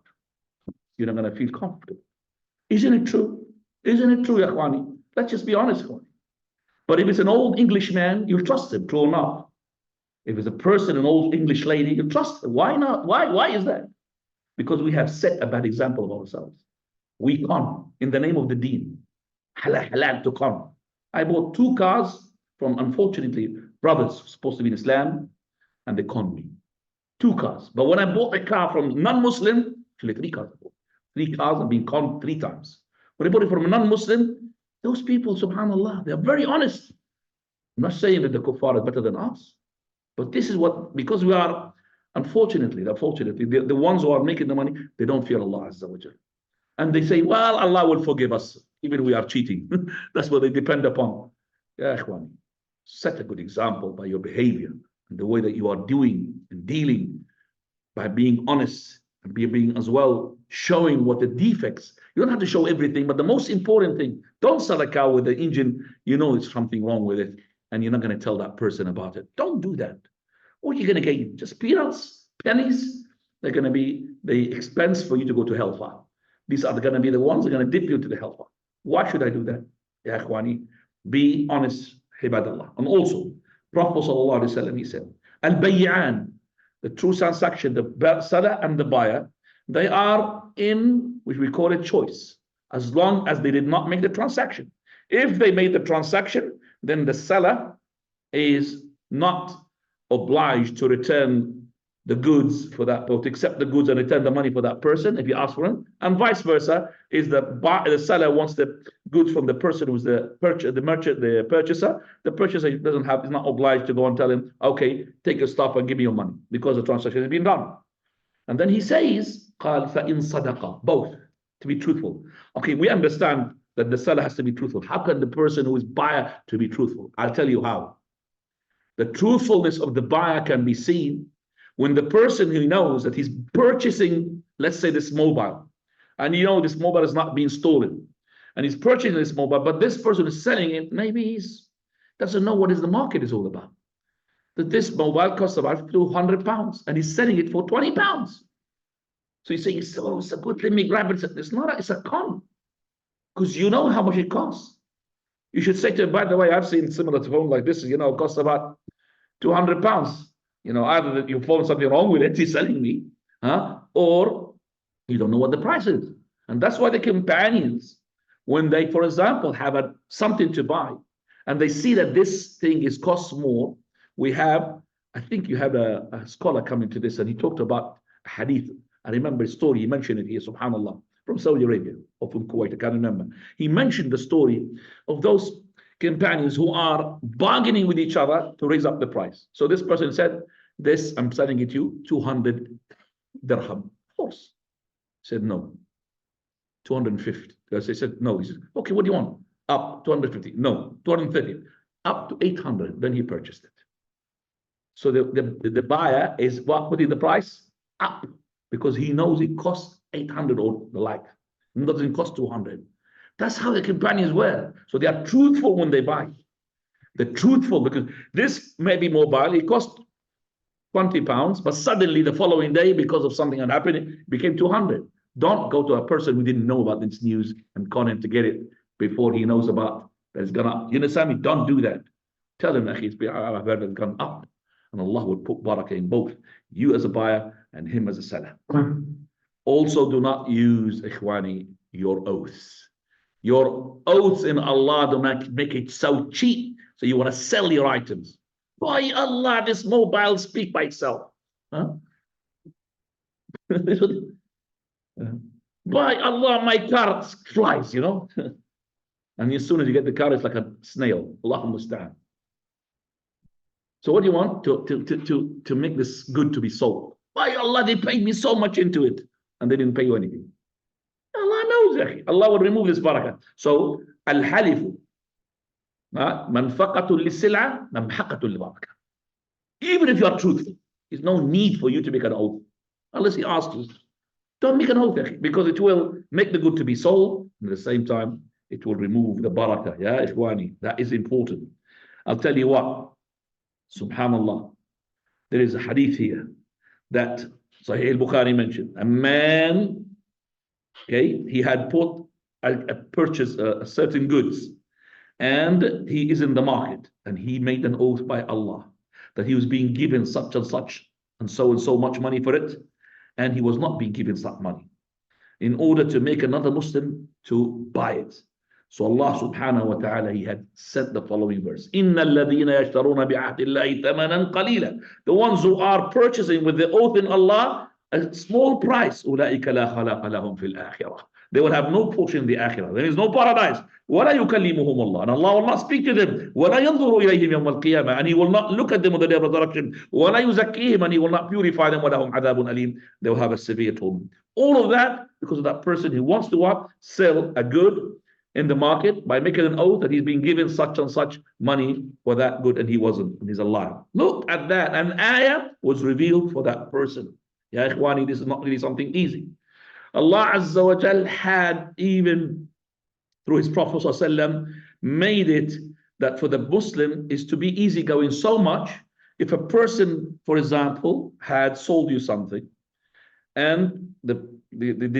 you're not going to feel comfortable. Isn't it true? Isn't it true, Yakhwani? Let's just be honest. But if it's an old English man, you trust him, true or not. If it's a person, an old English lady, you trust him. Why not? Why is that? Because we have set a bad example of ourselves. We con in the name of the deen. Halal to con. I bought 2 cars from, unfortunately, brothers supposed to be in Islam, and they conned me. 2 cars. But when I bought a car from non-Muslim, actually 3 cars. 3 cars and been conned 3 times. When I bought it from a non-Muslim, those people, subhanAllah, they are very honest. I'm not saying that the kuffar is better than us, but this is what, because we are, unfortunately, the ones who are making the money, they don't fear Allah Azza wa Jal. And they say, well, Allah will forgive us, even if we are cheating. That's what they depend upon. Ya Ikhwani, set a good example by your behavior and the way that you are doing and dealing, by being honest and being as well showing what the defects. You don't have to show everything, but the most important thing, don't sell a car with the engine, it's something wrong with it, and you're not going to tell that person about it. Don't do that. What are you going to gain? Just peanuts, pennies. They're going to be the expense for you to go to hellfire. These are going to be the ones that are going to dip you to the hellfire. Why should I do that? Ya Ikhwani, be honest, ibadallah. And also, Prophet sallallahu alaihi wasallam, he said, al-bay'an, the true transaction, the seller and the buyer, they are in, which we call a choice, as long as they did not make the transaction. If they made the transaction, then the seller is not obliged to return the goods for that, or to accept the goods and return the money for that person if you ask for them, and vice versa. Is the seller wants the goods from the person who's the purchaser. The purchaser is not obliged to go and tell him, okay, take your stuff and give me your money, because the transaction has been done. And then he says, قال فإن صدقا, both, to be truthful. Okay, we understand that the seller has to be truthful. How can the person who is buyer to be truthful? I'll tell you how. The truthfulness of the buyer can be seen when the person who knows that he's purchasing, let's say, this mobile, and this mobile is not being stolen, and he's purchasing this mobile, but this person is selling it, maybe he doesn't know what the market is all about. That this mobile costs about £200, and he's selling it for £20. So you say, oh, it's a good, let me grab it. It's a con, because you know how much it costs. You should say to him, by the way, I've seen similar to phone like this, it costs about £200. Either you found something wrong with it, he's selling me, or you don't know what the price is. And that's why the companions, when they, for example, have something to buy, and they see that this thing costs more, I think you have a scholar coming to this, and he talked about hadith. I remember a story, he mentioned it here, subhanAllah, from Saudi Arabia, or from Kuwait, I can't remember. He mentioned the story of those companions who are bargaining with each other to raise up the price. So this person said, this, I'm selling it to you, 200 dirham. Of course. Said, no. 250. They said, no. He said, okay, what do you want? Up, 250. No, 230. Up to 800. Then he purchased it. So the buyer is putting the price up, because he knows it costs 800 or the like. It doesn't cost 200. That's how the companions were. So they are truthful when they buy. They're truthful because this may be mobile, it cost £20, but suddenly the following day, because of something that happened, it became 200. Don't go to a person who didn't know about this news and call him to get it before he knows about that it's gone up. You understand me? Don't do that. Tell them, I've heard it's gone up. And Allah will put barakah in both, you as a buyer and him as a seller. Also, do not use, ikhwani, your oaths. Your oaths in Allah do not make it so cheap, so you want to sell your items. By Allah, this mobile speak by itself. Huh? By Allah, my car flies, you know. And as soon as you get the car, it's like a snail. Allahumma musta'an. So what do you want? To make this good to be sold. By Allah, they paid me so much into it, and they didn't pay you anything. Allah knows, Allah will remove this barakah. So, al-halifu, manfaqatul lisila, mamhaqatul barakah. Even if you are truthful, there's no need for you to make an oath. Unless he asks you, don't make an oath, because it will make the good to be sold, and at the same time, it will remove the barakah. Yeah, ikhwani, that is important. I'll tell you what, subhanallah, there is a hadith here that Sahih al-Bukhari mentioned. A man, okay, he had put a purchase certain goods, and he is in the market, and he made an oath by Allah that he was being given such and so much money for it, and he was not being given such money, in order to make another Muslim to buy it. So Allah subhanahu wa ta'ala, he had said the following verse, إِنَّ الَّذِينَ يَشْتَرُونَ بِعَهْدِ اللَّهِ ثَمَنًا قَلِيلًا. The ones who are purchasing with the oath in Allah a small price, أُولَٰئِكَ لَا خَلَقَ لَهُمْ فِي الْآخِرَةِ. They will have no portion in the akhirah. There is no paradise. وَلَا يُكَلِّمُهُمُ اللَّهُ. And Allah will not speak to them. وَلَا يَنْظُرُ إِلَيْهِمْ يَوْمَ الْقِيَامَةِ. And he will not look at them on the day of resurrection. وَلَا يُزَكِّيهِمْ. And he will not purify them. وَلَهُمْ عَذَابٌ أَلِيمٌ. They will have a severe torment. All of that because of that person who wants to what? Sell a good in the market by making an oath that he's been given such and such money for that good, and he wasn't, and he's a liar. Look at that. An ayah was revealed for that person. Ya ikhwani, this is not really something easy. Allah Azza wa Jal had, even through his Prophet ﷺ, made it that for the Muslim is to be easygoing so much. If a person, for example, had sold you something and the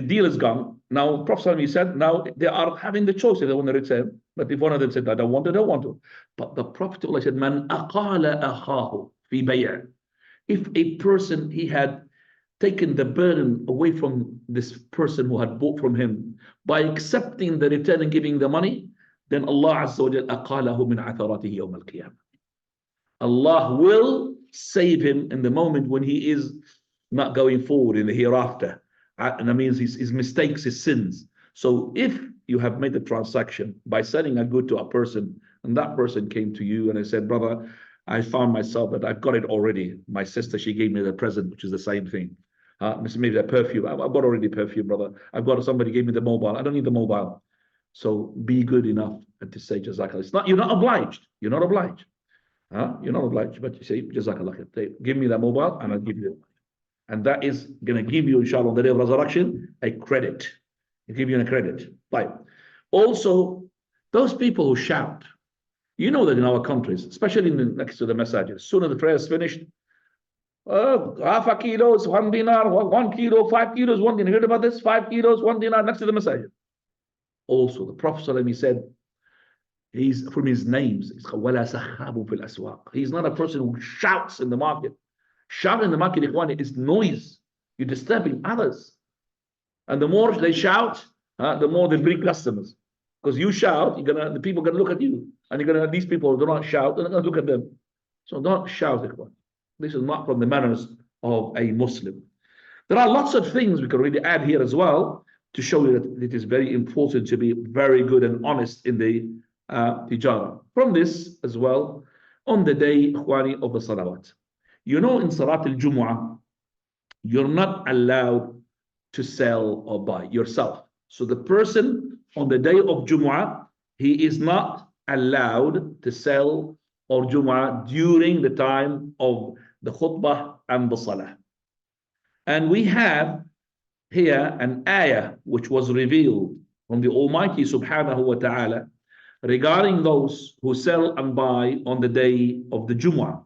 deal is gone, now Prophet ﷺ said, now they are having the choice if they want to return. But if one of them said, I don't want to, I don't want to. But the Prophet said, Man aqala akhahu fi bay'. If a person, he had taken the burden away from this person who had bought from him by accepting the return and giving the money, then Allah Azza wa Jalla aqalahu min atharatihi yawm al-qiyamah. Allah will save him in the moment when he is not going forward in the hereafter. And that means his mistakes, his sins. So if you have made the transaction by selling a good to a person, and that person came to you and I said, brother, I found myself that I've got it already. My sister, she gave me the present, which is the same thing. Maybe the perfume. I've got already perfume, brother. I've got somebody gave me the mobile. I don't need the mobile. So be good enough to say Jazakallah. It's not, you're not obliged. You're not obliged. You're not obliged, but you say Jazakallah. Give me the mobile and I'll give you the money. And that is going to give you, inshallah, on the day of resurrection, a credit. It give you a credit. Right. Also, those people who shout, you know that in our countries, especially next to the masajid, as soon as the prayer is finished, half a kilo is 1 dinar, 1 kilo, 5 kilos, 1 dinar. Heard about this? 5 kilos, 1 dinar next to the masajid. Also, the Prophet ﷺ said, he's from his names, he's not a person who shouts in the market. Shouting in the market, ikhwani, is noise. You're disturbing others. And the more they shout, the more they bring customers. Because you shout, the people are going to look at you. And these people do not shout, they're not going to look at them. So don't shout, ikhwani. This is not from the manners of a Muslim. There are lots of things we can really add here as well to show you that it is very important to be very good and honest in the tijara. From this as well, on the day, ikhwani, of the salawat. You know, in Salat al-Jumu'ah, you're not allowed to sell or buy yourself. So the person on the day of Jumu'ah, he is not allowed to sell or Jumu'ah during the time of the khutbah and the salah. And we have here an ayah which was revealed from the Almighty subhanahu wa ta'ala regarding those who sell and buy on the day of the Jumu'ah.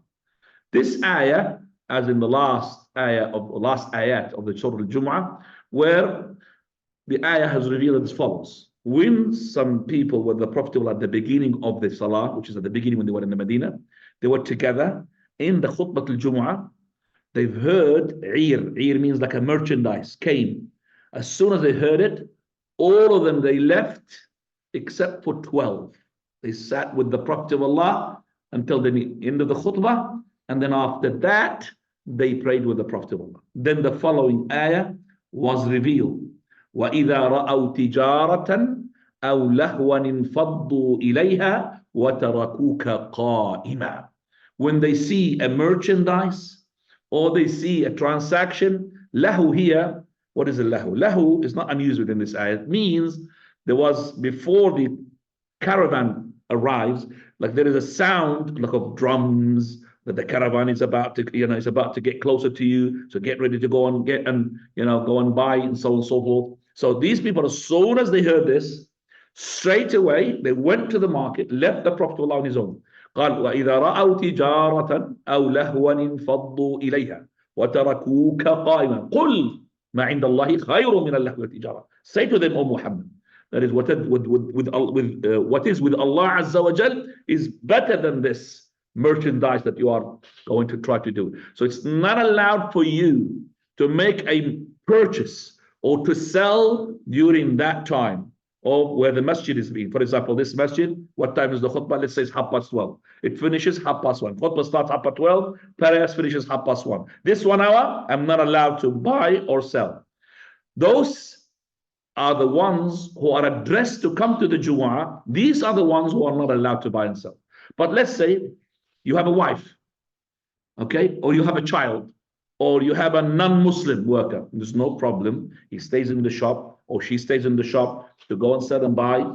This ayah, as in the last ayat of the Surah Al-Jumu'ah, where the ayah has revealed as follows. When some people were the Prophet at the beginning of the Salah, which is at the beginning when they were in the Medina, they were together in the Khutbah Al-Jumu'ah. They've heard Eir means like a merchandise, came. As soon as they heard it, all of them, they left except for 12. They sat with the Prophet of Allah until the end of the khutbah, and then after that, they prayed with the Prophet of Allah. Then the following ayah was revealed. وَإِذَا رَأَوْا تِجَارَةً أَوْ لَهْوًا انْفَضُّوا إِلَيْهَا وَتَرَكُوكَ قَائِمًا. When they see a merchandise or they see a transaction, lahu here, what is a lahu? Lahu is not unused within this ayah. It means there was, before the caravan arrives, like there is a sound like of drums, that the caravan is about to, is about to get closer to you. So get ready to go and get and, go and buy and so on and so forth. So these people, as soon as they heard this, straight away, they went to the market, left the Prophet on his own. قال وإذا رأوا تجارة أو لهوا انفضوا إليها وتركوك قائما قل ما عند الله خير من اللهو والتجارة. Say to them, O Muhammad, that is what is with Allah Azza wa Jal is better than this merchandise that you are going to try to do. So it's not allowed for you to make a purchase or to sell during that time of where the masjid is being. For example, this masjid, what time is the khutbah? Let's say it's 12:30. It finishes 1:30. Khutbah starts 12:30. Prayers finishes 1:30. This 1 hour, I'm not allowed to buy or sell. Those are the ones who are addressed to come to the Jumu'ah. These are the ones who are not allowed to buy and sell. But let's say you have a wife, okay, or you have a child, or you have a non-Muslim worker. There's no problem. He stays in the shop or she stays in the shop to go and sell and buy,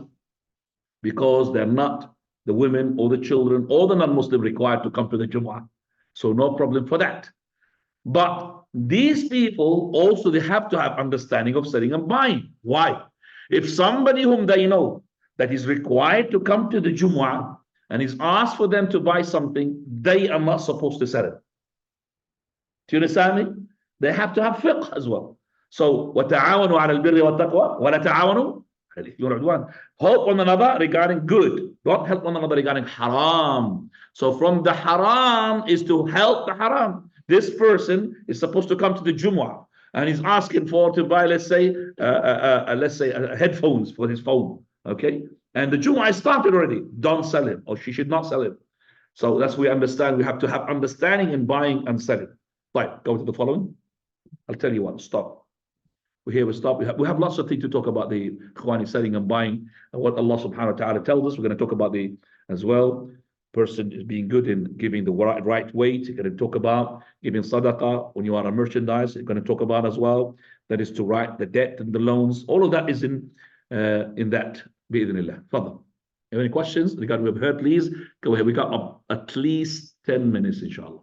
because they're not the women or the children or the non-Muslim required to come to the Jumu'ah. So no problem for that. But these people also, they have to have understanding of selling and buying. Why? If somebody whom they know that is required to come to the Jumu'ah and is asked for them to buy something, they are not supposed to sell it. Do you understand me? They have to have fiqh as well. So, وَتَعَاوَنُوا عَلَى الْبِرِّ وَالتَّقْوَى وَلَا تَعَاوَنُوا عَلَى الْإِثْمِ وَالْعُدْوَانِ. Help one another regarding good. Don't help one another regarding haram. So from the haram is to help the haram. This person is supposed to come to the Jumu'ah and he's asking to buy, let's say headphones for his phone. Okay? And the Jumu'ah started already. Don't sell him, or she should not sell him. So that's we understand. We have to have understanding in buying and selling. Right, go to the following. I'll tell you what, stop. We stop. We have lots of things to talk about the Ikhwani selling and buying and what Allah subhanahu wa ta'ala tells us. We're going to talk about as well. Person is being good in giving the right weight. We're going to talk about giving sadaqah when you are a merchandise. We're going to talk about as well. That is to write the debt and the loans. All of that is in that. Bi'idhnillah. Fadal. Any questions regarding what we've heard, please go ahead. We got at least 10 minutes, inshallah.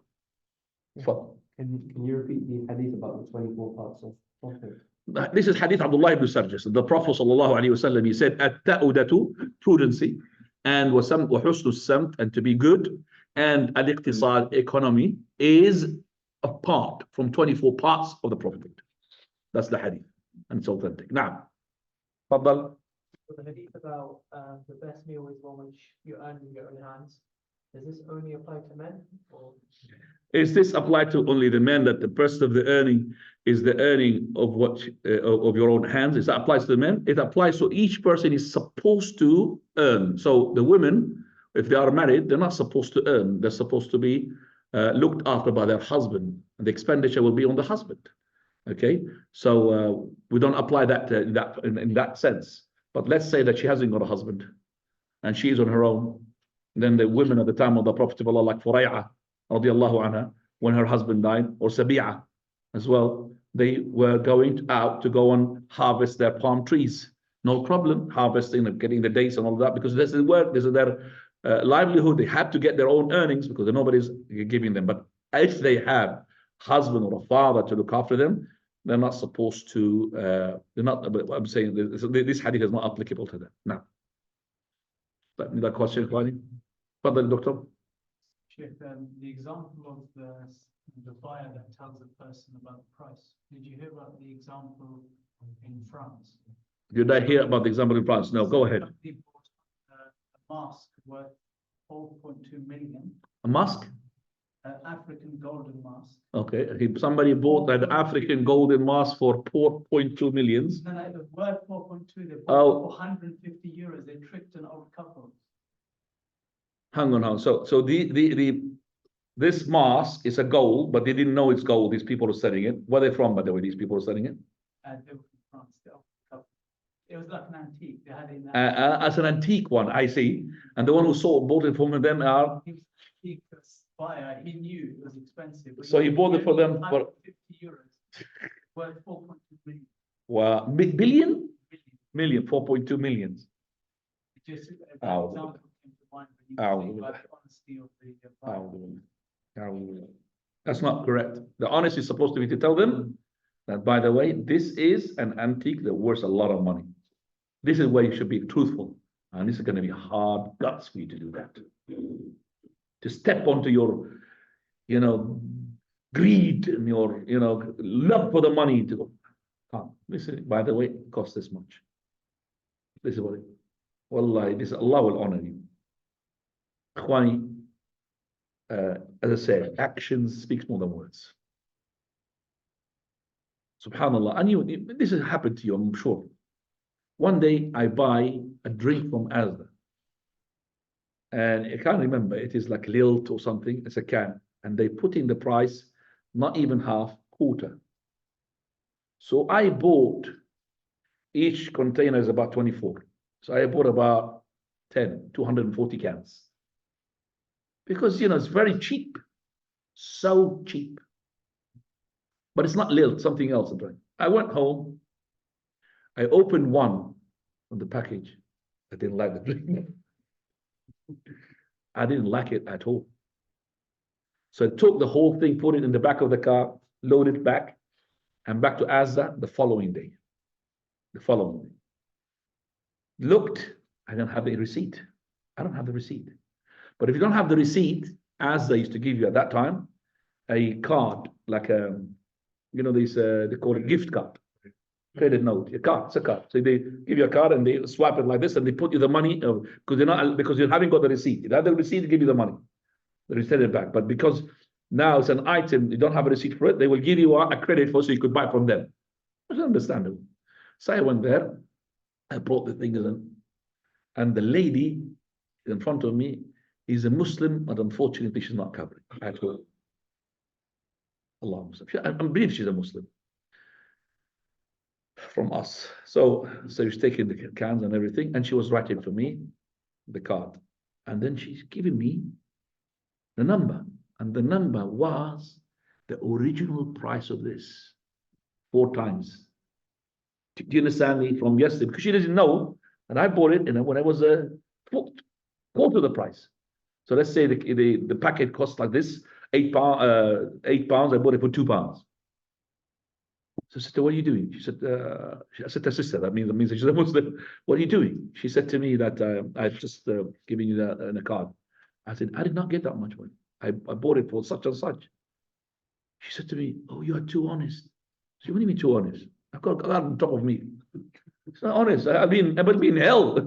Fadal. Can you repeat the hadith about the 24 parts of Prophet? This is hadith Abdullah ibn Sarjas. The Prophet sallallahu alaihi wasallam, he said, at-ta'udatu, prudency, and wa husnu samt, and to be good, and al-iqtisad, economy, is a part from 24 parts of the Prophet. That's the hadith, and it's authentic. Now, Fadal. The hadith about the best meal is one which you earn with your own hands. Does this only apply to men? Or? Is this applied to only the men, that the person of the earning is the earning of what of your own hands? Is that applies to the men? It applies to each person is supposed to earn. So the women, if they are married, they're not supposed to earn. They're supposed to be looked after by their husband, and the expenditure will be on the husband. Okay, so we don't apply that in that sense. But let's say that she hasn't got a husband and she's on her own. Then the women at the time of the Prophet of Allah, like Furay'a, radiallahu anha, when her husband died, or Sabi'a as well, they were going out to go and harvest their palm trees. No problem, harvesting and getting the dates and all that, because this is work, this is their livelihood. They have to get their own earnings because nobody's giving them. But if they have husband or a father to look after them, they're not supposed to, they're not, but I'm saying this hadith is not applicable to them. Now, that question, Khwani? Fadal, Doctor. Sheikh, the example of the buyer that tells the person about the price. Did you hear about the example in France? Did I hear about the example in France? No, go ahead. Somebody bought a mask worth 4.2 million, A mask? an African golden mask. Okay, somebody bought an African golden mask for 4.2 millions. No, it was worth 4.2. They bought Oh. it for 150 euros. They tricked an old couple. Hang on. So this mask is a gold, but they didn't know it's gold. These people are selling it. Where are they from, by the way? These people are selling it. They were from France. The old couple. It was like an antique. They had it in As an antique one, I see. And the one who bought it from them are. He was an antique buyer. He knew it was expensive. But So he bought it for them for 150 euros. Worth 4.2 million. wow, billion? Million, 4.2 millions. Just Ow. example came to mind when you Ow. think about the honesty of the buyer. That's not correct. The honesty is supposed to be to tell them that, by the way, this is an antique that worth a lot of money. This is where you should be truthful. And this is going to be hard guts for you to do that. To step onto your, greed and your, love for the money to go. Come, listen, by the way, it costs this much. This is what it, wallahi, this Allah will honor you. Khwani, as I said, actions speaks more than words. Subhanallah, and this has happened to you, I'm sure. One day I buy a drink from Asda, and I can't remember, it is like Lilt or something, it's a can, and they put in the price, not even half, quarter. So I bought, each container is about 24. So I bought about 240 cans. Because, it's very cheap. So cheap. But it's not Lilt, something else. I went home. I opened one of the package. I didn't like the drink. I didn't like it at all. So I took the whole thing, put it in the back of the car, loaded it back, and back to Asda the following day. Looked, I don't have the receipt. I don't have the receipt. But if you don't have the receipt, Asda used to give you at that time a card, like they call it gift card, credit note, a card, it's a card. So they give you a card and they swap it like this and they put you the money because you haven't got the receipt. If you have the receipt, they give you the money. They return it back. But because now it's an item, you don't have a receipt for it, they will give you a credit for so you could buy from them. It's understandable. So I went there, I brought the things in, and the lady in front of me is a Muslim, but unfortunately she's not covered at all. Allah, I believe she's a Muslim from us. So she's taking the cans and everything, and she was writing for me the card, and then she's giving me the number, and the number was the original price of this 4 times. Do you understand me from yesterday? Because she doesn't know, and I bought it, and when I was a quarter of the price. So let's say the packet costs like this, £8. I bought it for £2. So I said, what are you doing? She said, I said to her sister, that means she's a Muslim. What are you doing? She said to me that I've just given you that in a card. I said, I did not get that much money. I bought it for such and such. She said to me, oh, you are too honest. I said, what do you mean too honest? I've got God on top of me. It's not honest. I've been in hell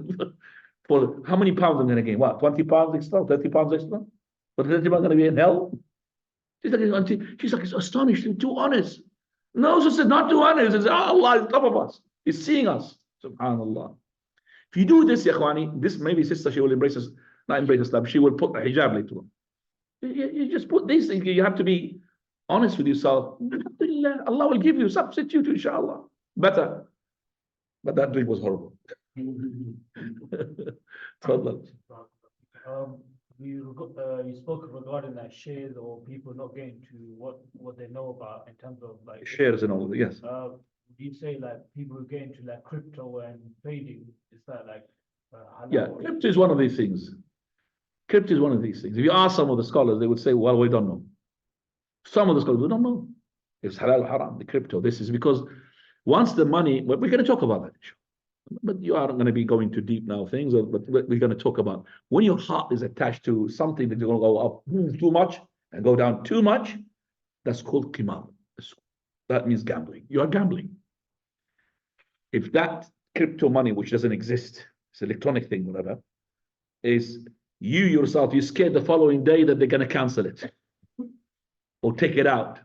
for how many pounds I'm going to gain? What, 20 pounds extra, 30 pounds extra? But 30 pounds going to be in hell? She's like, it's astonished, too honest. No, she said, not too honest. It's Allah is on top of us. He's seeing us. Subhanallah. If you do this, Yakhwani, this maybe sister, she will embrace us, not embrace Islam, she will put the hijab later on. You just put these things, you have to be honest with yourself. Allah will give you a substitute, inshallah. Better. But that drink was horrible. You spoke regarding like shares or people not getting to what they know about in terms of like Shares and all of that, yes. do you say like people who get into like crypto and trading, is that like halal Yeah, or- crypto is one of these things. Crypto is one of these things. If you ask some of the scholars, they would say, well, we don't know. Some of the scholars, we don't know. It's halal or haram, the crypto. This is because once the money, we're going to talk about that. But you are going to be going too deep now things, but we're going to talk about when your heart is attached to something that you're going to go up too much and go down too much. That's called qimar. That means gambling. You are gambling. If that crypto money, which doesn't exist, it's an electronic thing, whatever, is you yourself, you're scared the following day that they're going to cancel it or take it out.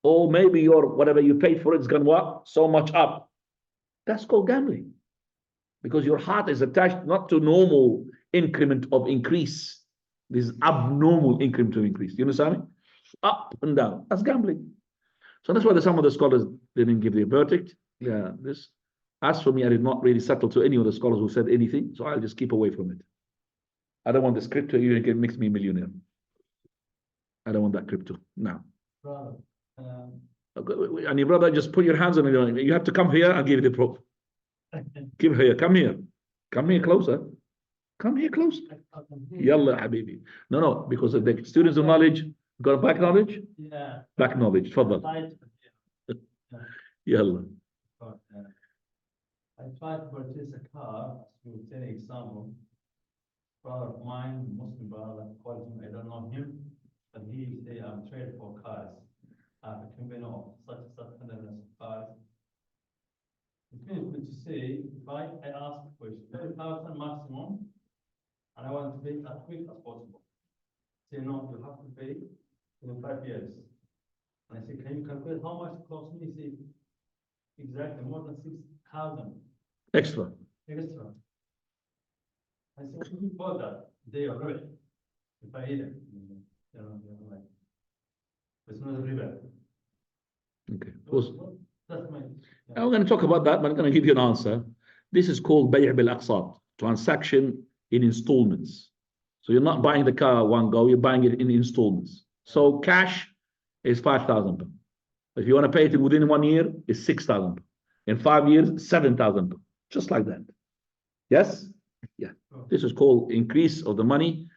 Or maybe your whatever you paid for it's going to what? So much up. That's called gambling. Because your heart is attached not to normal increment of increase. This is abnormal increment of increase. Do you understand me? Up and down. That's gambling. So that's why some of the scholars didn't give their verdict. Yeah, this. As for me, I did not really settle to any of the scholars who said anything, so I'll just keep away from it. I don't want this crypto, you can make me a millionaire. I don't want that crypto. No. Brother, And your brother, just put your hands on it. You have to come here, I'll give you the proof. Give here, come here. Come here closer. Come here close. Yalla, habibi. No, because the students of knowledge, got back knowledge? Yeah. Back knowledge, fadal. Yalla. I tried to purchase a car, to take an example. Brother of mine, Muslim brother, called him, I don't know him, but he say I'm trade for cars. I have a company of such hundreds of cars. It means good to say, if I ask for 30,000 maximum, and I want to pay as quick as possible. Say no, you have to pay in 5 years. And I say, can you calculate how much it costs me? Say, exactly, more than 6,000 Extra. extra. I said, what do you call that? They are right. If I eat it, like, it's not a river. Okay. That's my. I'm going to talk about that, but I'm going to give you an answer. This is called bay' bil aqsat, transaction in installments. So you're not buying the car one go, you're buying it in installments. So cash is 5,000 pounds. If you want to pay it within 1 year, it's 6,000 pounds. In 5 years, 7,000 pounds. Just like that. Yes? Yeah. This is called increase of the money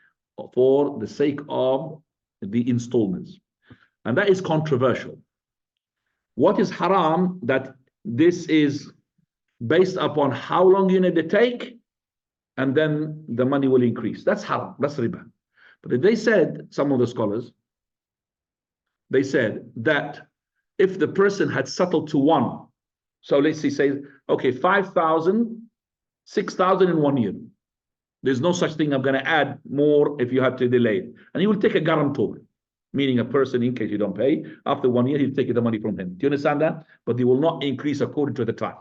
for the sake of the installments. And that is controversial. What is haram? That this is based upon how long you need to take, and then the money will increase. That's haram. That's riba. But they said, some of the scholars, they said that if the person had settled to one, so let's say, okay, 5,000, 6,000 in 1 year. There's no such thing. I'm going to add more if you have to delay it. And he will take a guarantor, meaning a person, in case you don't pay, after 1 year, he'll take the money from him. Do you understand that? But they will not increase according to the time.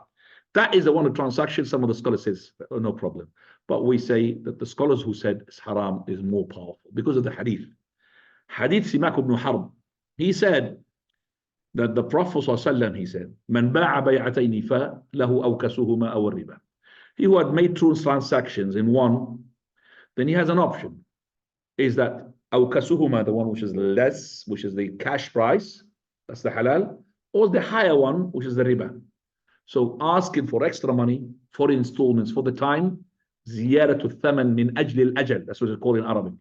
That is the one of transaction. Some of the scholars says, oh, no problem. But we say that the scholars who said it's haram is more powerful because of the hadith. Hadith Simak ibn Harb, he said that the Prophet ﷺ, he said, Man ba'a bay'atayni fa lahu awkasuhuma aw riba. He who had made true transactions in one, then he has an option. Is that awkasuhuma, the one which is less, which is the cash price, that's the halal, or the higher one, which is the riba. So asking for extra money, for installments, for the time, ziyaratu thaman min ajli al-ajal, that's what it's called in Arabic,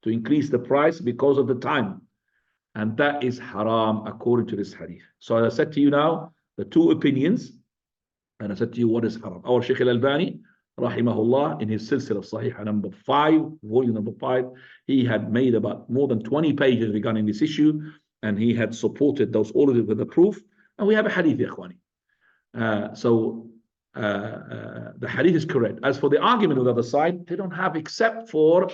to increase the price because of the time. And that is haram according to this hadith. So as I said to you now, the two opinions, and I said to you what is haram. Our Shaykh al-Albani, rahimahullah, in his silsila sahih number 5, volume number 5, he had made about more than 20 pages regarding this issue, and he had supported those all of it with the proof. And we have a hadith, ya ikhwani. The hadith is correct. As for the argument on the other side, they don't have, except for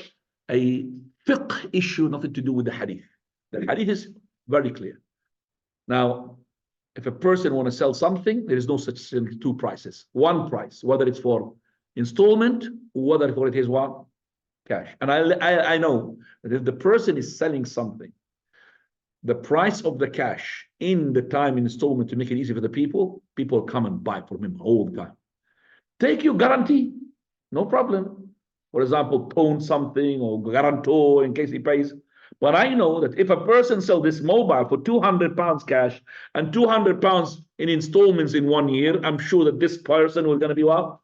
a fiqh issue, nothing to do with the hadith. The hadith is very clear. Now, if a person wants to sell something, there is no such thing as two prices. One price, whether it's for installment or whether for it is what? Cash. And I know that if the person is selling something, the price of the cash in the time installment to make it easy for the people come and buy from him all the time. Take your guarantee, no problem. For example, pawn something or guarantor in case he pays. But I know that if a person sells this mobile for 200 pounds cash and 200 pounds in installments in 1 year, I'm sure that this person was going to be what?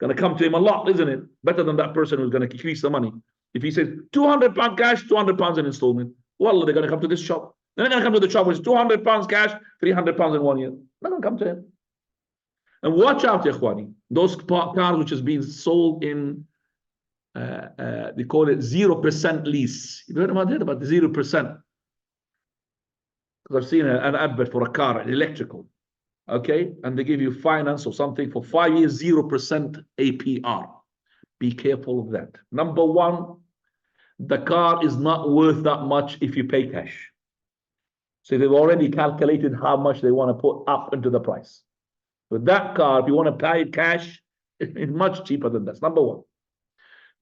Going to come to him a lot, isn't it? Better than that person who's going to increase the money. If he says 200 pounds cash, 200 pounds in installment, well, they're going to come to this shop. They're not going to come to the shop with £200 cash, £300 in 1 year. They're not going to come to him. And watch out, Ikhwani, those cars which is being sold in, they call it 0% lease. You've heard about it, about the 0%. Because I've seen an advert for a car, an electrical, okay? And they give you finance or something for 5 years, 0% APR. Be careful of that. Number one, the car is not worth that much if you pay cash. So they've already calculated how much they want to put up into the price. With that car, if you want to pay cash, it's much cheaper than that. Number one.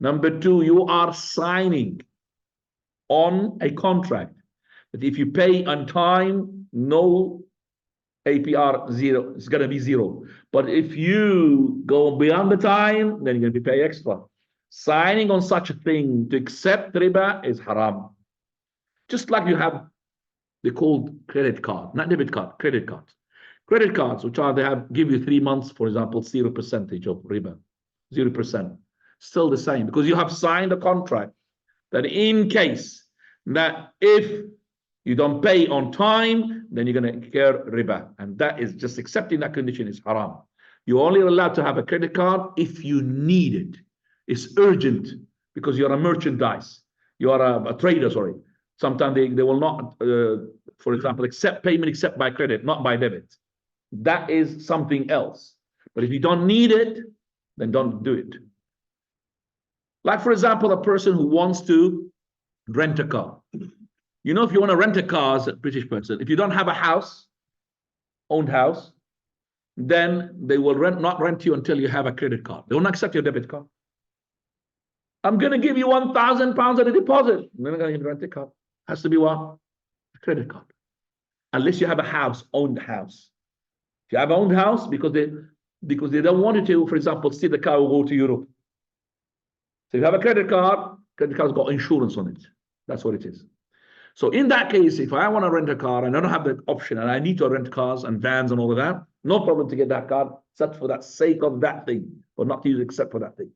Number two, you are signing on a contract that if you pay on time, no APR zero, it's going to be zero. But if you go beyond the time, then you're going to be pay extra. Signing on such a thing to accept riba is haram. Just like you have, they called credit card, not debit card, credit cards. Credit cards, which are, they have, give you 3 months, for example, 0% of riba, 0%. Still the same, because you have signed a contract that in case that if you don't pay on time, then you're going to incur riba. And that is just accepting that condition is haram. You're only allowed to have a credit card if you need it. It's urgent because you're a merchandise. You are a trader, sorry. Sometimes they will not, for example, accept payment except by credit, not by debit. That is something else. But if you don't need it, then don't do it. Like, for example, a person who wants to rent a car. You know, if you want to rent a car as a British person, if you don't have a house, owned house, then they will not rent you until you have a credit card. They won't accept your debit card. I'm going to give you £1,000 at a deposit. They're not going to give you a rent a car. Has to be what? A credit card. Unless you have a house, owned house. If you have an owned house, because they don't want you to, for example, steal the car or go to Europe. So if you have a credit card's got insurance on it. That's what it is. So in that case, if I want to rent a car and I don't have the option and I need to rent cars and vans and all of that, no problem to get that card, except for that sake of that thing, but not to use except for that thing.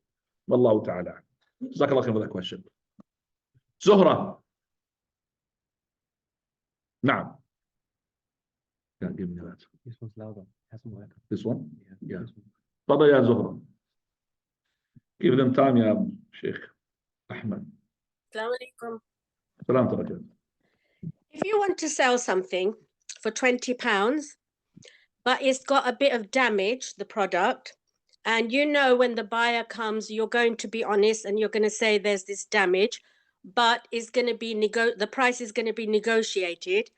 Wallahu ta'ala. Jazakallah khair for that question. Zuhra. Now. Yeah, give me that. This one's louder. Hasn't worked. This one? Yeah. Yeah. Tada ya Zuhra. Give them time, ya Sheikh Ahmed. Assalamu alaikum. Salam alaikum. If you want to sell something for £20, but it's got a bit of damage, the product, and you know when the buyer comes, you're going to be honest and you're going to say there's this damage, but it's going to be the price is going to be negotiated.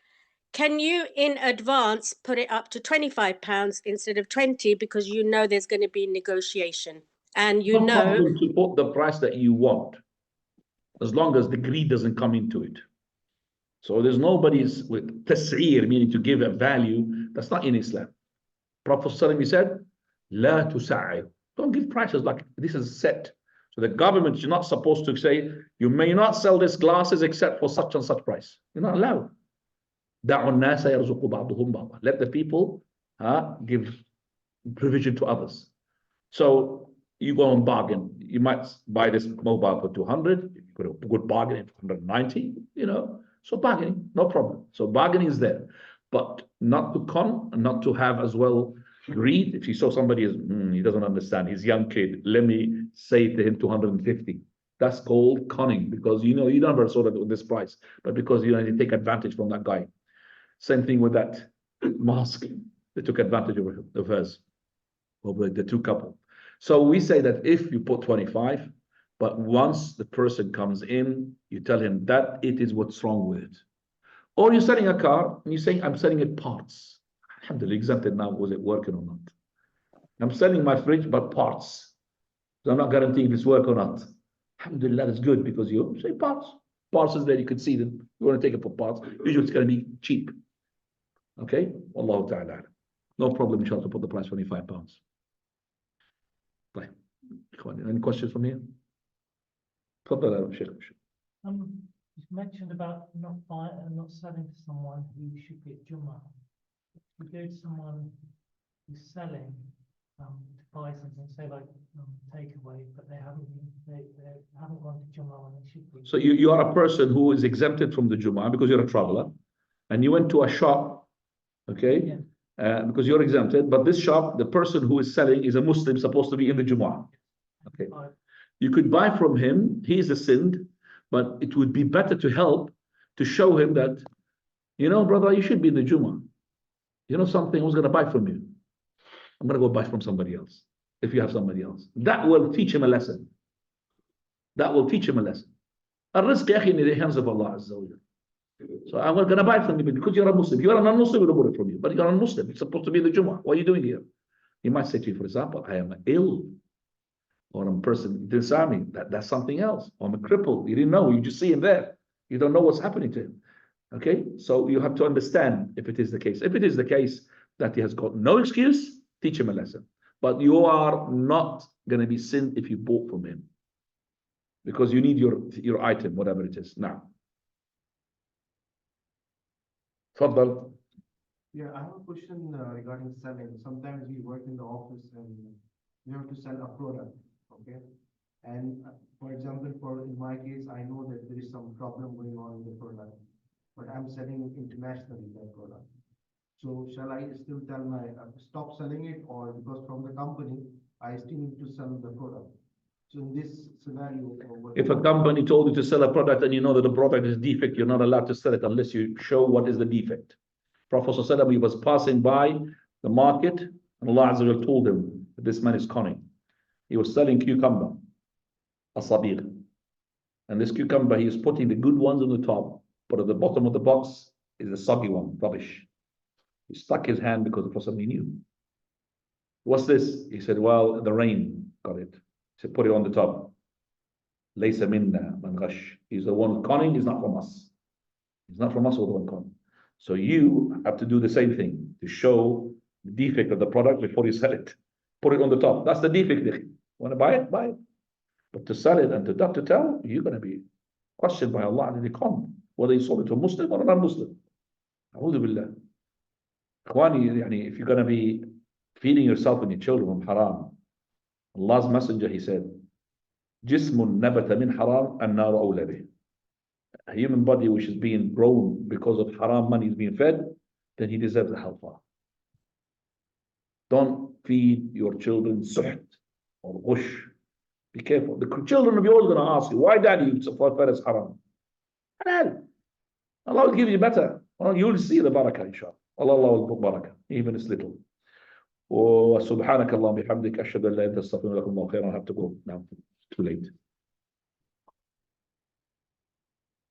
Can you in advance put it up to £25 instead of 20 because you know there's going to be negotiation and you No know problem to put the price that you want, as long as the greed doesn't come into it. So there's nobody's with tas'ir, meaning to give a value. That's not in Islam. Prophet ﷺ said, La tusa'ir. Don't give prices like this is set. So the government is not supposed to say, you may not sell these glasses except for such and such price. You're not allowed. Let the people give provision to others. So you go and bargain. You might buy this mobile for 200. You put a good bargain at 190, you know. So bargaining, no problem. So bargaining is there. But not to con and not to have as well greed. If you saw somebody is, he doesn't understand, he's a young kid, let me say to him 250. That's called conning, because you know you never sold it with this price, but because you know you take advantage from that guy. Same thing with that mosque. They took advantage of hers, of the two couple. So we say that if you put 25, but once the person comes in, you tell him that it is what's wrong with it. Or you're selling a car and you're saying, I'm selling it parts. Alhamdulillah, exempted now, was it working or not? I'm selling my fridge, but parts. So I'm not guaranteeing if it's work or not. Alhamdulillah, that's good because you say parts. Parts is there, you could see them. You want to take it for parts. Usually it's going to be cheap. Okay? Wallahu ta'ala. No problem, inshallah, to put the price £25. Right. Any questions from here? You mentioned about not selling to someone who should be at Jummah. If you go to someone who's selling to buy something, say like takeaway, but they haven't gone to Jummah when they should be. So you are a person who is exempted from the Jummah because you're a traveler, and you went to a shop, okay, Yeah. because you're exempted, but this shop, the person who is selling is a Muslim supposed to be in the Jumu'ah. Okay. Right. You could buy from him, he's a Sind, but it would be better to help to show him that, you know, brother, you should be in the Jumu'ah. You know something, who's going to buy from you? I'm going to go buy from somebody else, if you have somebody else. That will teach him a lesson. That will teach him a lesson. الرزق يا أخي in the hands of Allah Azza wa Jalla. So I'm going to buy from you because you're a Muslim. If you're a non-Muslim, we'll buy it from you. But you're a Muslim. You're supposed to be in the Jumu'ah. What are you doing here? He might say to you, for example, I am ill. Or I'm a person, didn't say me. That's something else. Or I'm a cripple. You didn't know. You just see him there. You don't know what's happening to him. Okay? So you have to understand if it is the case. If it is the case that he has got no excuse, teach him a lesson. But you are not going to be sinned if you bought from him. Because you need your item, whatever it is. Now. Tfaddal. Yeah, I have a question regarding selling. Sometimes we work in the office and we have to sell a product, okay? And for example, in my case, I know that there is some problem going on with the product, but I'm selling internationally that product. So shall I still tell my stop selling it, or because from the company, I still need to sell the product? So in this scenario, If a company told you to sell a product and you know that the product is defect, you're not allowed to sell it unless you show what is the defect. Prophet ﷺ, he was passing by the market and Allah Azza wa Jalla told him that this man is conning. He was selling cucumber, asabir. And this cucumber, he is putting the good ones on the top, but at the bottom of the box is the soggy one, rubbish. He stuck his hand because the Prophet knew. What's this? He said, well, the rain got it. He said, put it on the top. Laysa minna man ghash. He's the one conning, he's not from us. He's not from us, or the one conning. So you have to do the same thing to show the defect of the product before you sell it. Put it on the top. That's the defect. Want to buy it? Buy it. But to sell it and to not to tell, you're going to be questioned by Allah and the con, whether you sold it to a Muslim or a non-Muslim. A'udhu billah. Ikhwani, if you're going to be feeding yourself and your children from haram, Allah's messenger, he said, Jismun nabata min haram and naru awla bih. A human body which is being grown because of haram money is being fed, then he deserves the hellfire. Don't feed your children suht or ghush. Be careful. The children of yours are going to ask you, why daddy you fed us haram? Halal. Allah will give you better. Well, you'll see the barakah, inshallah. Allah will put barakah, even it's little. وسبحانك اللهم وبحمدك أشهد أن لا إله إلا أنت أستغفرك وأتوب إليك. I have to go now. It's too late.